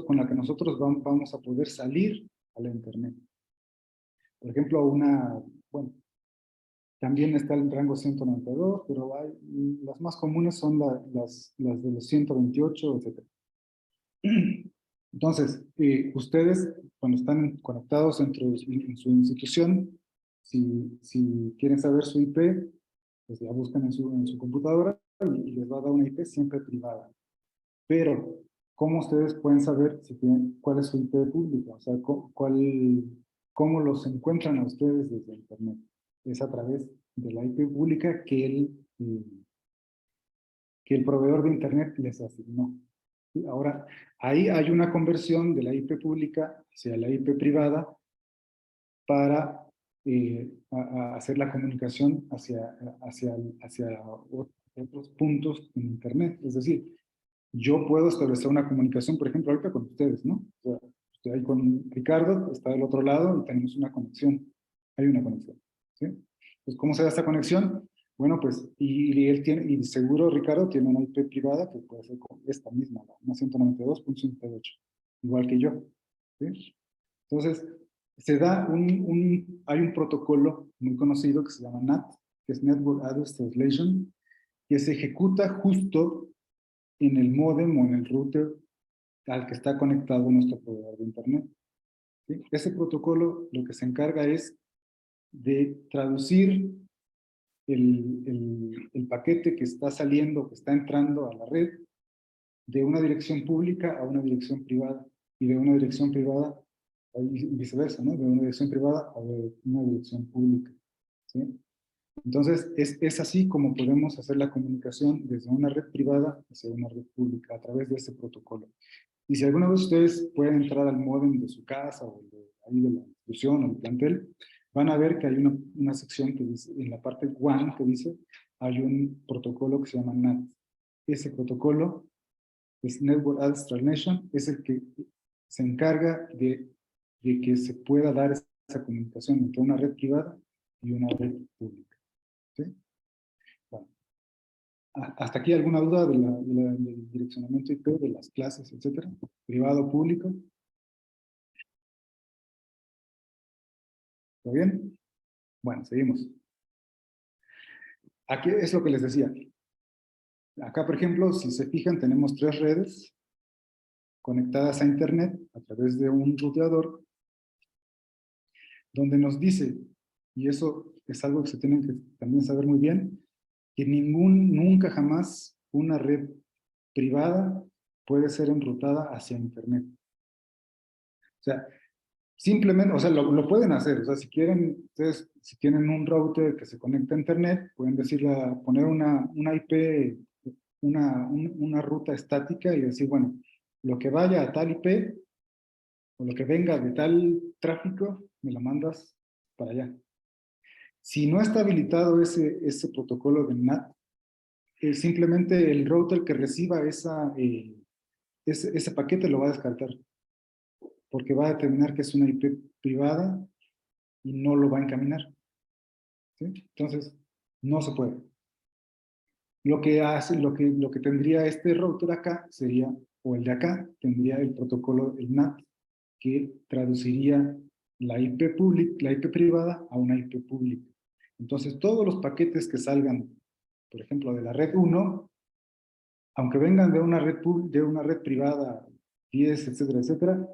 con la que nosotros vamos a poder salir a la Internet. Por ejemplo, bueno, también está el rango 192, pero las más comunes son las de los 128, etc. Entonces, ustedes, cuando están conectados en su institución, si quieren saber su IP, pues la buscan en su computadora y les va a dar una IP siempre privada. Pero, ¿cómo ustedes pueden saber cuál es su IP pública? O sea, ¿cómo los encuentran a ustedes desde Internet? Es a través de la IP pública que el proveedor de Internet les asignó. ¿Sí? Ahora, ahí hay una conversión de la IP pública hacia la IP privada para hacer la comunicación hacia otros puntos en Internet. Es decir, yo puedo establecer una comunicación, por ejemplo, ahorita con ustedes, ¿no? O sea, estoy ahí con Ricardo, está del otro lado y tenemos una conexión. Hay una conexión, ¿sí? Pues, ¿cómo se da esta conexión? Bueno, pues, y seguro Ricardo tiene una IP privada que puede ser como esta misma, una 192.168, igual que yo, ¿sí? Entonces, hay un protocolo muy conocido que se llama NAT, que es Network Address Translation, que se ejecuta justo en el módem o en el router al que está conectado nuestro proveedor de Internet, ¿sí? Ese protocolo lo que se encarga es de traducir el paquete que está saliendo, que está entrando a la red, de una dirección pública a una dirección privada, y de una dirección privada, y viceversa, ¿no? De una dirección privada a una dirección pública, ¿sí? Entonces, es así como podemos hacer la comunicación desde una red privada hacia una red pública, a través de ese protocolo. Y si alguna vez ustedes pueden entrar al módem de su casa o ahí de la institución o del plantel, van a ver que hay una sección que dice, en la parte WAN que dice, hay un protocolo que se llama NAT. Ese protocolo es Network Address Translation, es el que se encarga de que se pueda dar esa comunicación entre una red privada y una red pública, ¿sí? Bueno, ¿hasta aquí alguna duda del direccionamiento IP, de las clases, etcétera? ¿Privado, público? ¿Todo bien? Bueno, seguimos. Aquí es lo que les decía. Acá, por ejemplo, si se fijan, tenemos 3 redes conectadas a Internet a través de un ruteador, donde nos dice, y eso es algo que se tienen que también saber muy bien, que nunca jamás una red privada puede ser enrutada hacia Internet. O sea, simplemente, o sea, lo pueden hacer. O sea, si quieren, ustedes, si tienen un router que se conecta a Internet, pueden decirle, poner una IP, una ruta estática y decir, bueno, lo que vaya a tal IP o lo que venga de tal tráfico, me la mandas para allá. Si no está habilitado ese protocolo de NAT, simplemente el router que reciba ese paquete lo va a descartar, porque va a determinar que es una IP privada y no lo va a encaminar. ¿Sí? Entonces, no se puede. Lo que tendría este router acá sería, o el de acá, tendría el protocolo, el NAT, que traduciría la IP privada a una IP pública. Entonces, todos los paquetes que salgan, por ejemplo, de la red 1, aunque vengan de una red privada 10, etcétera, etcétera,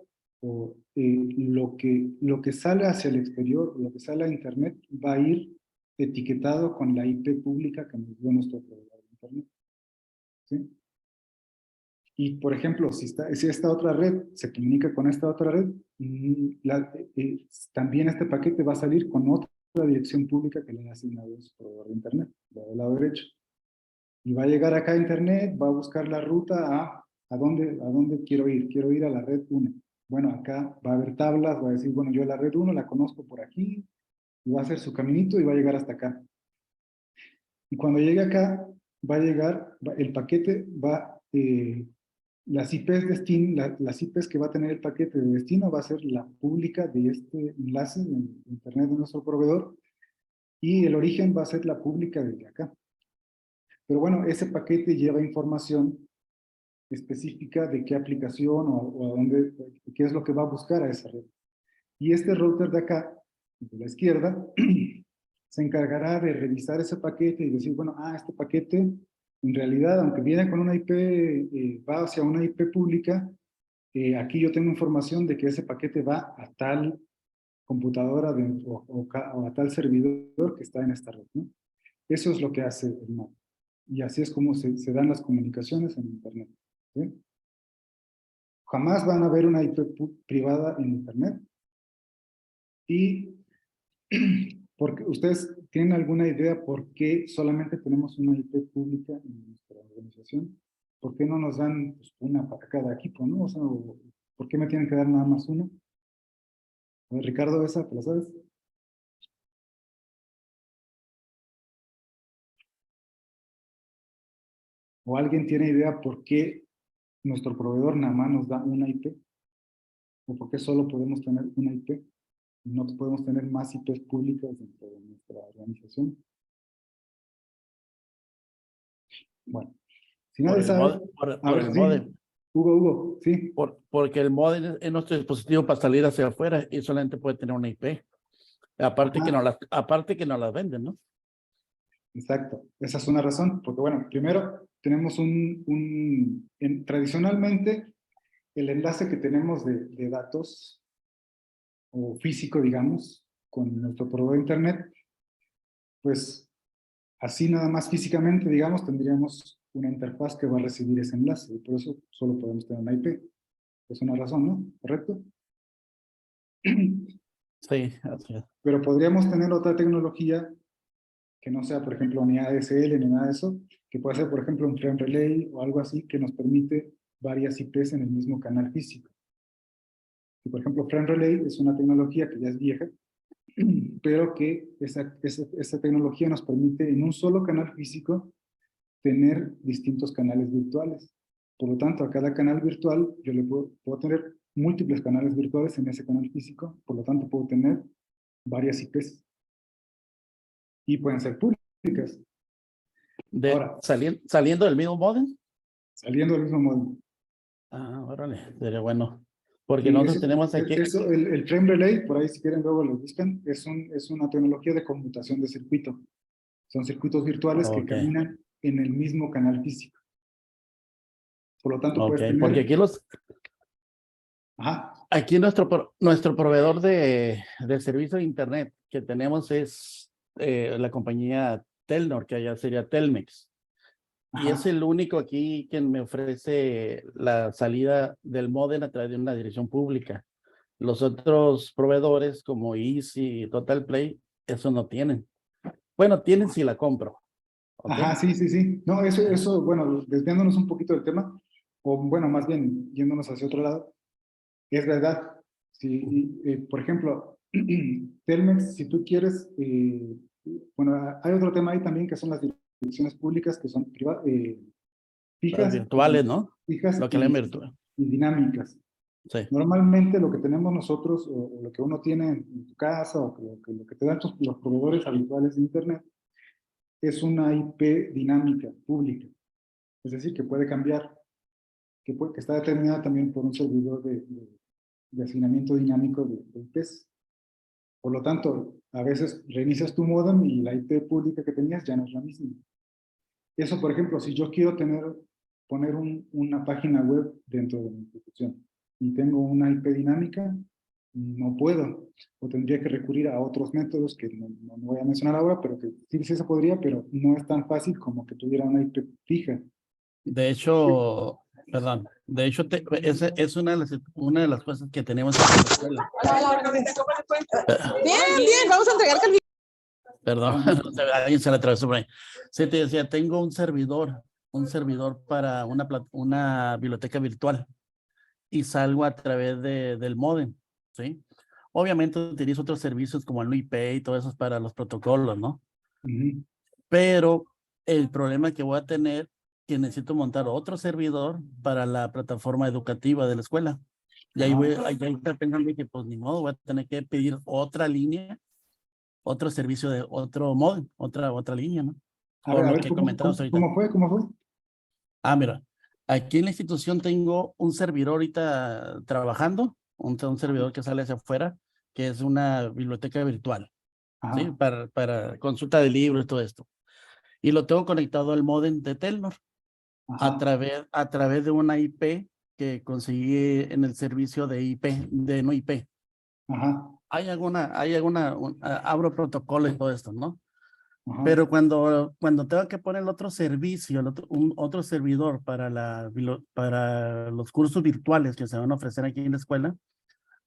lo que sale hacia el exterior, lo que sale a Internet, va a ir etiquetado con la IP pública que nos dio nuestro proveedor de Internet. ¿Sí? Y, por ejemplo, si esta otra red se comunica con esta otra red, también este paquete va a salir con otra dirección pública que le ha asignado su proveedor de Internet, del lado derecho. Y va a llegar acá a Internet, va a buscar la ruta ¿a dónde quiero ir? Quiero ir a la red 1. Bueno, acá va a haber tablas, va a decir, bueno, yo la red 1 la conozco por aquí, y va a hacer su caminito y va a llegar hasta acá. Y cuando llegue acá, va a llegar, el paquete las IPs las IPs que va a tener el paquete de destino va a ser la pública de este enlace en Internet de nuestro proveedor, y el origen va a ser la pública desde acá. Pero bueno, ese paquete lleva información específica de qué aplicación o a dónde, qué es lo que va a buscar a esa red. Y este router de acá, de la izquierda, se encargará de revisar ese paquete y decir, bueno, este paquete, en realidad, aunque viene con una IP, va hacia una IP pública, aquí yo tengo información de que ese paquete va a tal computadora o a tal servidor que está en esta red, ¿no? Eso es lo que hace el NAT. Y así es como se dan las comunicaciones en Internet. ¿Sí? Jamás van a ver una IP privada en Internet. Y porque ustedes tienen alguna idea por qué solamente tenemos una IP pública en nuestra organización. ¿Por qué no nos dan pues, una para cada equipo, no? O sea, ¿por qué me tienen que dar nada más una? A ver, Ricardo, ¿esa te la sabes? ¿O alguien tiene idea por qué nuestro proveedor nada más nos da una IP? ¿O por qué solo podemos tener una IP? No podemos tener más IPs públicas dentro de nuestra organización. Bueno, si Por nadie el sabe, por el sí, módem. Hugo, sí, Porque el módem es nuestro dispositivo para salir hacia afuera y solamente puede tener una IP. Aparte que no las venden, ¿no? exacto. Esa es una razón, porque bueno, primero tenemos tradicionalmente el enlace que tenemos de datos o físico, digamos, con nuestro proveedor de Internet, pues así nada más físicamente, digamos, tendríamos una interfaz que va a recibir ese enlace, y por eso solo podemos tener una IP. Es una razón, ¿no? ¿Correcto? Sí, así es. Pero podríamos tener otra tecnología que no sea, por ejemplo, ni ADSL ni nada de eso, que pueda ser, por ejemplo, un frame relay o algo así que nos permite varias IPs en el mismo canal físico. Y, por ejemplo, frame relay es una tecnología que ya es vieja, pero que esa tecnología nos permite en un solo canal físico tener distintos canales virtuales. Por lo tanto, a cada canal virtual yo le puedo tener múltiples canales virtuales en ese canal físico, por lo tanto puedo tener varias IPs. Y pueden ser públicas. Ahora, Saliendo del mismo módem. saliendo del mismo módulo. Órale, sería bueno. Porque nosotros tenemos aquí, el frame relay, por ahí si quieren luego lo buscan, es una tecnología de conmutación de circuito. Son circuitos virtuales que ok, caminan en el mismo canal físico. Por lo tanto, ok, puedes tener... porque Ajá, aquí nuestro proveedor de servicio de internet que tenemos es la compañía Telnor, que allá sería Telmex. Y es ajá. el único aquí que me ofrece la salida del módem a través de una dirección pública. Los otros proveedores como Easy y Total Play, eso no tienen. Bueno, tienen si la compro. ¿Ok? Ajá, sí, sí, sí. No, eso, bueno, desviándonos un poquito del tema, o bueno, más bien yéndonos hacia otro lado, es verdad. Si, por ejemplo, Telmex, si tú quieres, bueno, hay otro tema ahí también que son las direcciones públicas que son Las fijas, virtuales, ¿no? fijas Lo que leen virtual. y dinámicas. Sí. Normalmente lo que tenemos nosotros, o lo que uno tiene en tu casa, o lo que te dan los proveedores habituales de Internet, es una IP dinámica, pública. Es decir, que puede cambiar, que está determinada también por un servidor de asignamiento dinámico de IPs. Por lo tanto, a veces reinicias tu modem y la IP pública que tenías ya no es la misma. Eso, por ejemplo, si yo quiero poner una página web dentro de mi institución y tengo una IP dinámica, no puedo. O tendría que recurrir a otros métodos que no voy a mencionar ahora, pero que sí, sí se podría, pero no es tan fácil como que tuviera una IP fija. De hecho, perdón, de hecho, esa es una de las cosas que tenemos en la escuela. Bien, bien, vamos a entregar calificaciones. Perdón, alguien se le atravesó por ahí. Sí, te decía, tengo un servidor para una biblioteca virtual y salgo a través del módem, ¿sí? Obviamente utilizo otros servicios como el NUIP y todo eso para los protocolos, ¿no? Ujú. Pero el problema que voy a tener que necesito montar otro servidor para la plataforma educativa de la escuela. Y ahí ahí está pensando que pues ni modo, voy a tener que pedir otra línea, otro servicio de otro módem, otra línea, ¿no? Por A lo ver, que comentamos ahorita. ¿cómo fue? ¿Cómo fue? Ah, mira, aquí en la institución tengo un servidor ahorita trabajando, un servidor que sale hacia afuera, que es una biblioteca virtual, ¿sí? Ajá, Para consulta de libros y todo esto. Y lo tengo conectado al módem de Telnor ajá, a través de una IP que conseguí en el servicio de IP, de no IP. ajá, Abro protocolo y todo esto, ¿no? ajá, Pero cuando tengo que poner el otro servicio, otro servidor para los cursos virtuales que se van a ofrecer aquí en la escuela,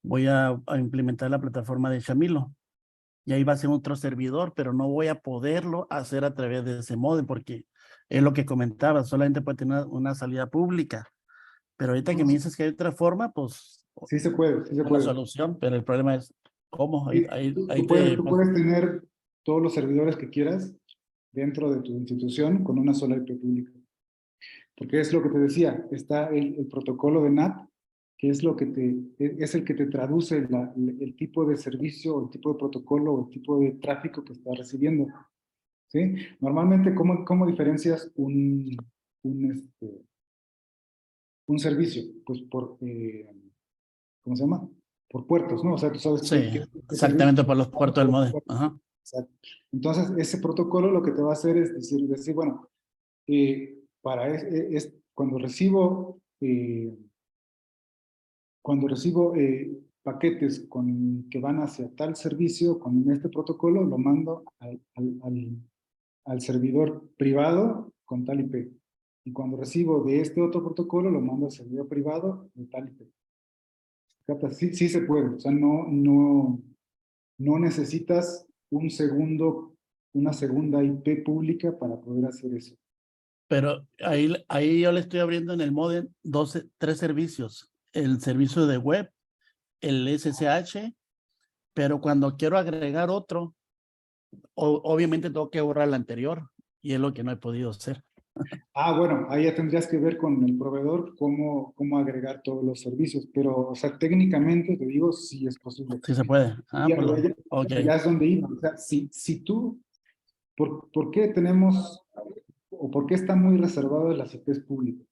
voy a implementar la plataforma de Shamilo. Y ahí va a ser otro servidor, pero no voy a poderlo hacer a través de ese módem porque es lo que comentaba, solamente puede tener una salida pública. Pero ahorita que me dices que hay otra forma, pues sí se puede, sí se una puede. solución, pero el problema es cómo. Sí, tú tú puedes tener todos los servidores que quieras dentro de tu institución con una sola IP pública. Porque es lo que te decía, está el protocolo de NAT, que es es el que te traduce el tipo de servicio, o el tipo de protocolo, o el tipo de tráfico que estás recibiendo. ¿Sí? Normalmente, ¿cómo diferencias un servicio? Pues ¿cómo se llama? Por puertos, ¿no? O sea, tú sabes Sí, qué servicio. exactamente por los puertos del módem. Ajá. Exacto. Entonces, ese protocolo lo que te va a hacer es decir bueno, cuando recibo paquetes que van hacia tal servicio, con este protocolo lo mando al servidor privado con tal IP. Y cuando recibo de este otro protocolo, lo mando al servidor privado de tal IP. ¿Captas? Sí, sí se puede. O sea, no necesitas una segunda IP pública para poder hacer eso. Pero ahí yo le estoy abriendo en el módem tres servicios. El servicio de web, el SSH, pero cuando quiero agregar otro, obviamente tengo que borrar el anterior y es lo que no he podido hacer. Bueno, ahí ya tendrías que ver con el proveedor cómo agregar todos los servicios, pero, o sea, técnicamente te digo, sí es posible. Sí se puede. Ah, Ya, pues ok. ya es donde iba. O sea, si tú, ¿por qué tenemos, o por qué están muy reservadas las IPs públicas?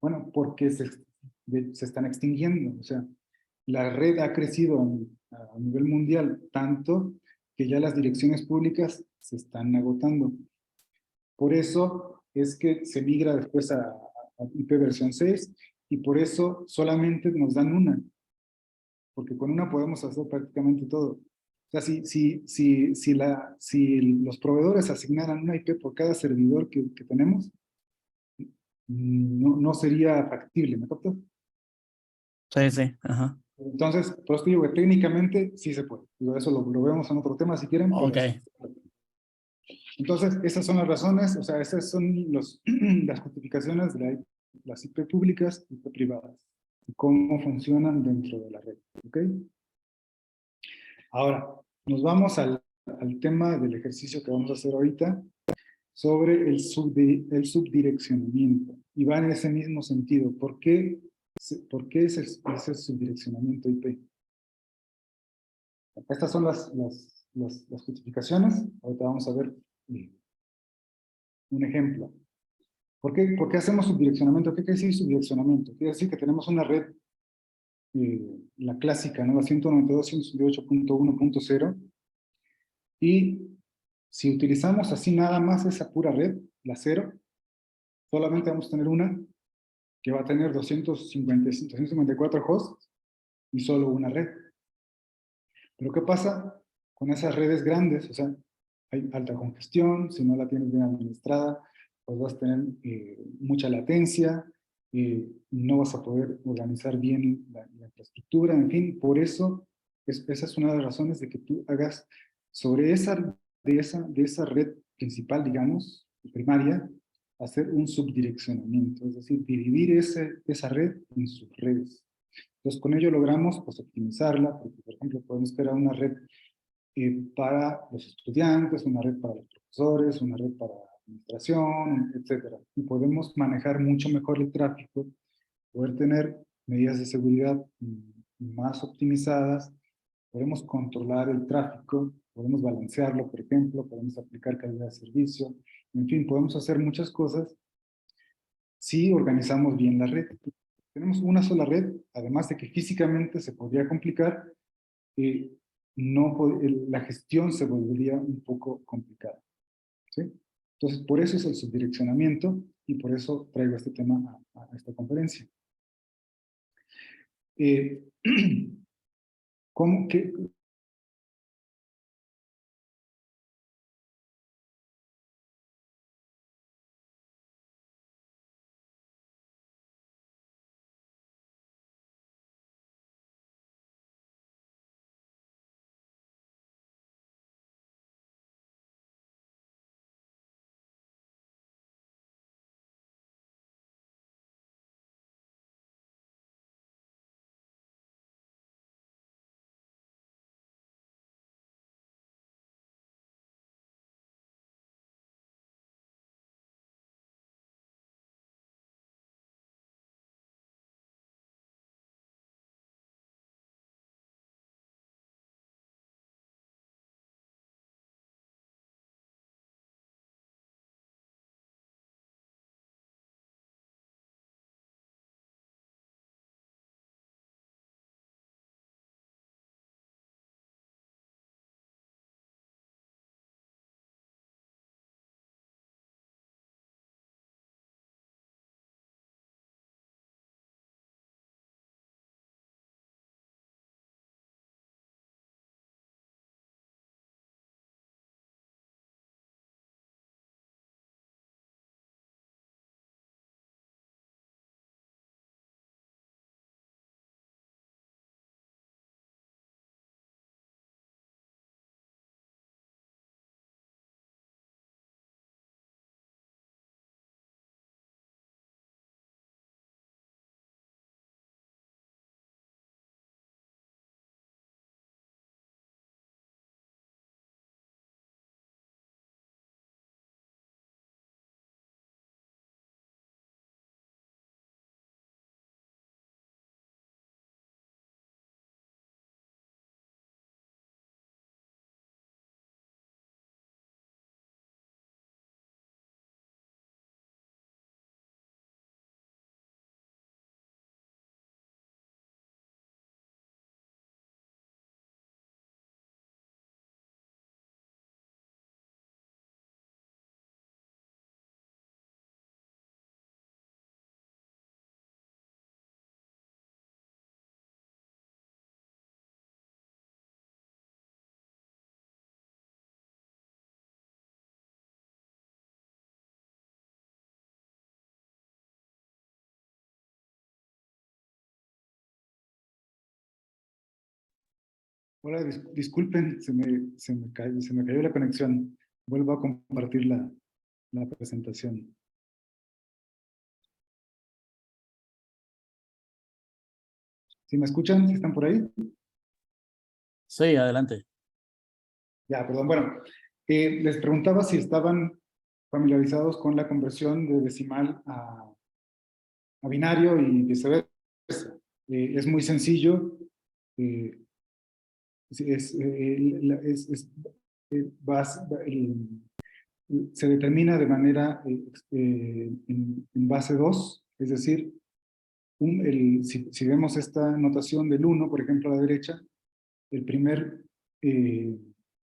Bueno, porque se están extinguiendo. O sea, la red ha crecido a nivel mundial tanto que ya las direcciones públicas se están agotando. Por eso es que se migra después a IP versión 6 y por eso solamente nos dan una, porque con una podemos hacer prácticamente todo. O sea, si los proveedores asignaran una IP por cada servidor que tenemos, no sería factible, ¿me captas? Sí, sí, ajá. Entonces, por eso digo que técnicamente sí se puede. Digo, eso lo vemos en otro tema si quieren, pero Ok. sí se puede. Entonces, esas son las razones, o sea, esas son las justificaciones de las IP públicas y IP privadas, y cómo funcionan dentro de la red, ¿ok? Ahora, nos vamos al tema del ejercicio que vamos a hacer ahorita sobre el subdireccionamiento, y va en ese mismo sentido. ¿Por qué es el subdireccionamiento IP? Estas son las justificaciones. Ahorita vamos a ver un ejemplo. ¿Por qué hacemos subdireccionamiento? ¿Qué quiere decir subdireccionamiento? Quiere decir que tenemos una red, la clásica, ¿no? La 192.168.1.0, y si utilizamos así nada más esa pura red, la 0, solamente vamos a tener una que va a tener 254 hosts y solo una red. Pero ¿qué pasa con esas redes grandes? O sea, hay alta congestión, si no la tienes bien administrada, pues vas a tener mucha latencia, no vas a poder organizar bien la infraestructura, en fin, por eso, esa es una de las razones de que tú hagas sobre de esa red principal, digamos, primaria, hacer un subdireccionamiento, es decir, dividir esa red en sus redes. Entonces, con ello logramos pues, optimizarla, porque, por ejemplo, podemos crear una red para los estudiantes, una red para los profesores, una red para administración, etcétera. Y podemos manejar mucho mejor el tráfico, poder tener medidas de seguridad más optimizadas, podemos controlar el tráfico, podemos balancearlo, por ejemplo, podemos aplicar calidad de servicio, en fin, podemos hacer muchas cosas si organizamos bien la red. Tenemos una sola red, además de que físicamente se podría complicar, eh, la gestión se volvería un poco complicada, ¿sí? Entonces, por eso es el subdireccionamiento y por eso traigo este tema a esta conferencia. ¿Cómo que Hola, disculpen, se me cayó la conexión. Vuelvo a compartir la presentación. ¿Sí me escuchan? ¿Sí están por ahí? Sí, adelante. Ya, perdón. Bueno, les preguntaba si estaban familiarizados con la conversión de decimal a binario y viceversa. Es muy sencillo. eh, se determina de manera en base 2, es decir, si vemos esta notación del 1, por ejemplo, a la derecha, el primer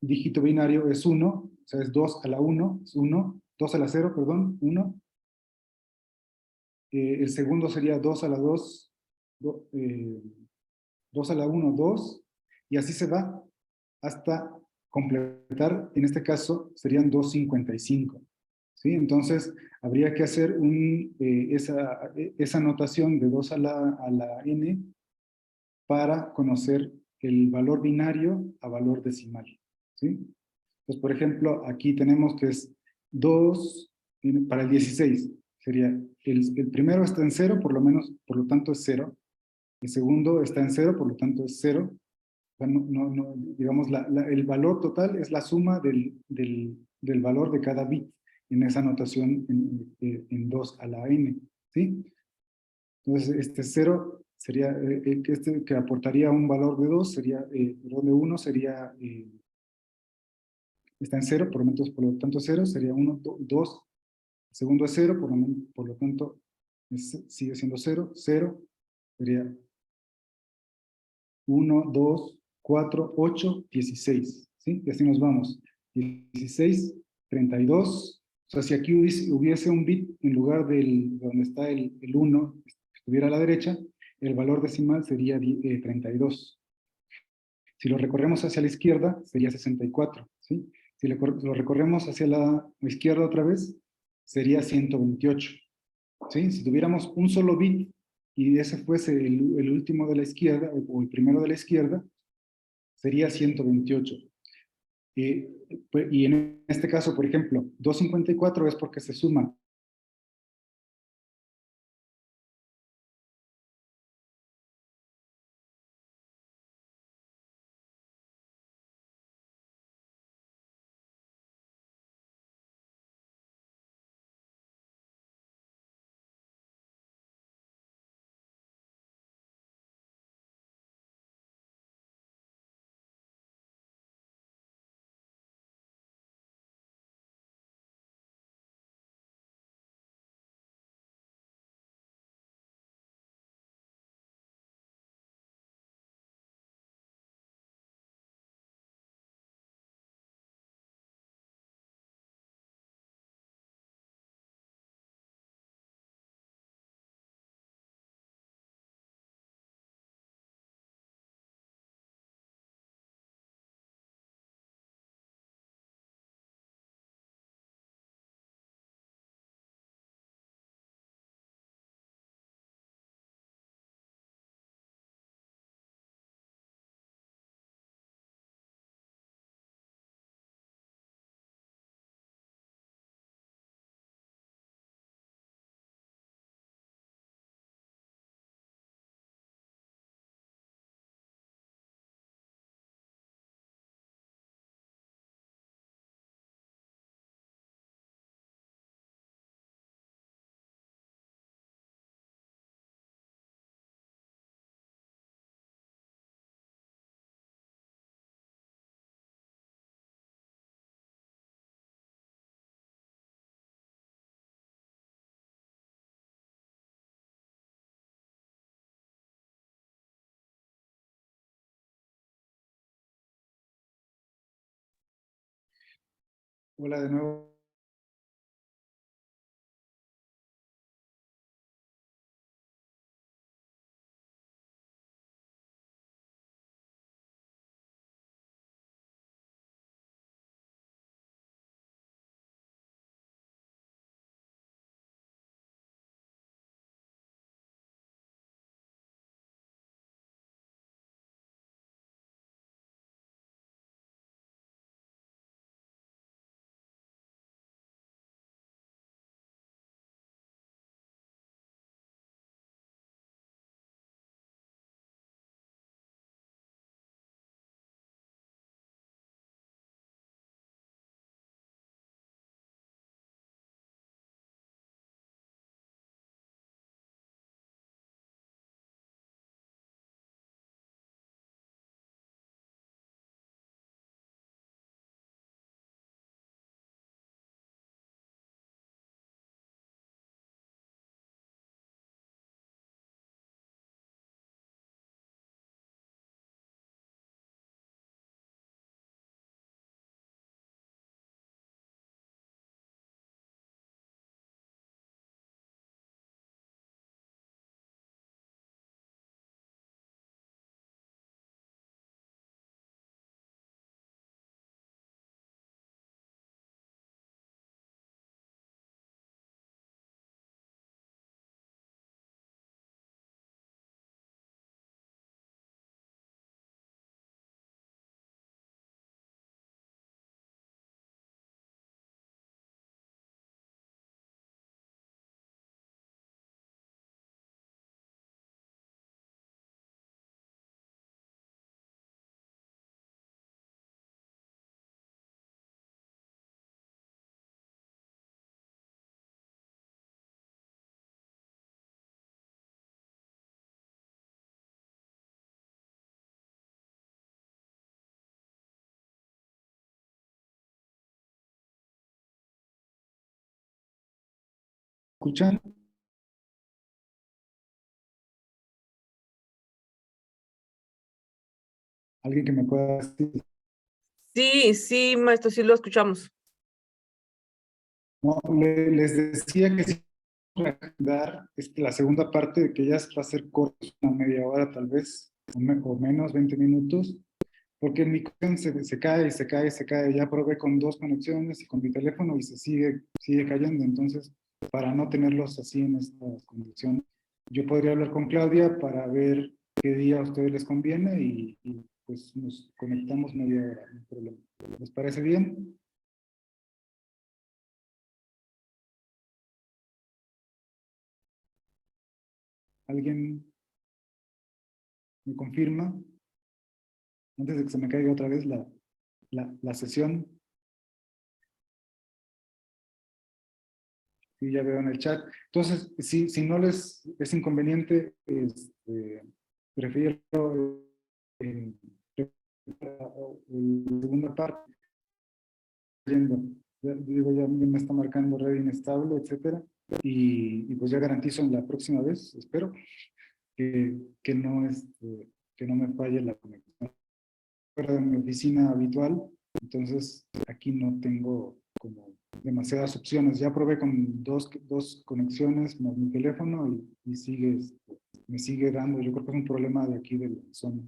dígito binario es 1, o sea, es 2 a la 1, es 1, 2 a la 0, perdón, 1. El segundo sería 2 a la 2, 2 a la 1, 2, y así se va hasta completar, en este caso serían 255. ¿Sí? Entonces, habría que hacer esa notación de 2 a la n para conocer el valor binario a valor decimal. ¿Sí? Entonces, por ejemplo, aquí tenemos que es 2 para el 16. Sería, el primero está en 0, por lo menos, por lo tanto es 0. El segundo está en 0, por lo tanto es 0. O sea, digamos, el valor total es la suma del valor de cada bit en esa notación en 2 a la n. ¿Sí? Entonces, este 0 sería, este que aportaría un valor de 2 sería, perdón, de 1 sería, está en 0, por lo tanto 0 sería 1, 2. El segundo es 0, por lo tanto sigue siendo 0, 0 sería 1, 2, 4, 8, 16, ¿sí? Y así nos vamos. 16, 32. O sea, si aquí hubiese un bit en lugar donde está el 1, que estuviera a la derecha, el valor decimal sería 32. Si lo recorremos hacia la izquierda, sería 64, ¿sí? Si lo recorremos hacia la izquierda otra vez, sería 128, ¿sí? Si tuviéramos un solo bit y ese fuese el último de la izquierda, o el primero de la izquierda, sería 128. Y en este caso, por ejemplo, 254 es porque se suma hola de nuevo. escuchan? ¿Alguien que me pueda decir? Sí, sí, maestro, sí lo escuchamos. No, les decía que sí, dar la segunda parte, que ya va a ser corta, una media hora tal vez, o menos, 20 minutos, porque mi conexión se cae y se cae y se cae. Ya probé con 2 conexiones y con mi teléfono y se sigue cayendo. Entonces, para no tenerlos así en estas condiciones, yo podría hablar con Claudia para ver qué día a ustedes les conviene y pues nos conectamos media hora, no hay problema. ¿Les parece bien? ¿Alguien me confirma? Antes de que se me caiga otra vez la sesión. Sí, ya veo en el chat. Entonces, si no les es inconveniente, prefiero la segunda parte. Digo, ya me está marcando red inestable, etcétera. Y pues ya garantizo en la próxima vez, espero, que no me falle la conexión. Fuera de mi oficina habitual, entonces aquí no tengo como demasiadas opciones. Ya probé con dos conexiones más mi teléfono y me sigue dando. Yo creo que es un problema de aquí de la zona.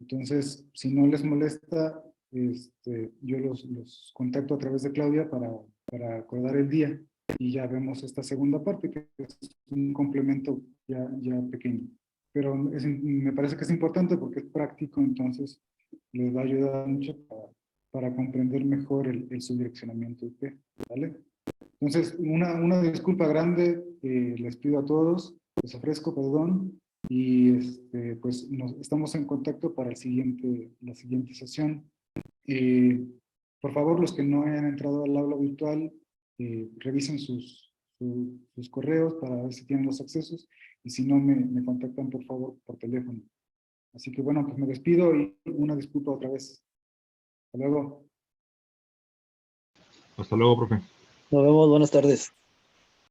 Entonces, si no les molesta, yo los contacto a través de Claudia para acordar el día y ya vemos esta segunda parte, que es un complemento ya pequeño. Pero me parece que es importante porque es práctico, entonces les va a ayudar mucho para comprender mejor el subdireccionamiento IP, ¿vale? Entonces, una disculpa grande les pido a todos, les ofrezco perdón y pues estamos en contacto para la siguiente sesión. Por favor, los que no hayan entrado al aula virtual, revisen sus correos para ver si tienen los accesos y si no, me contactan por favor por teléfono. Así que bueno, pues me despido y una disculpa otra vez. Hasta luego. Hasta luego, profe. Nos vemos, buenas tardes.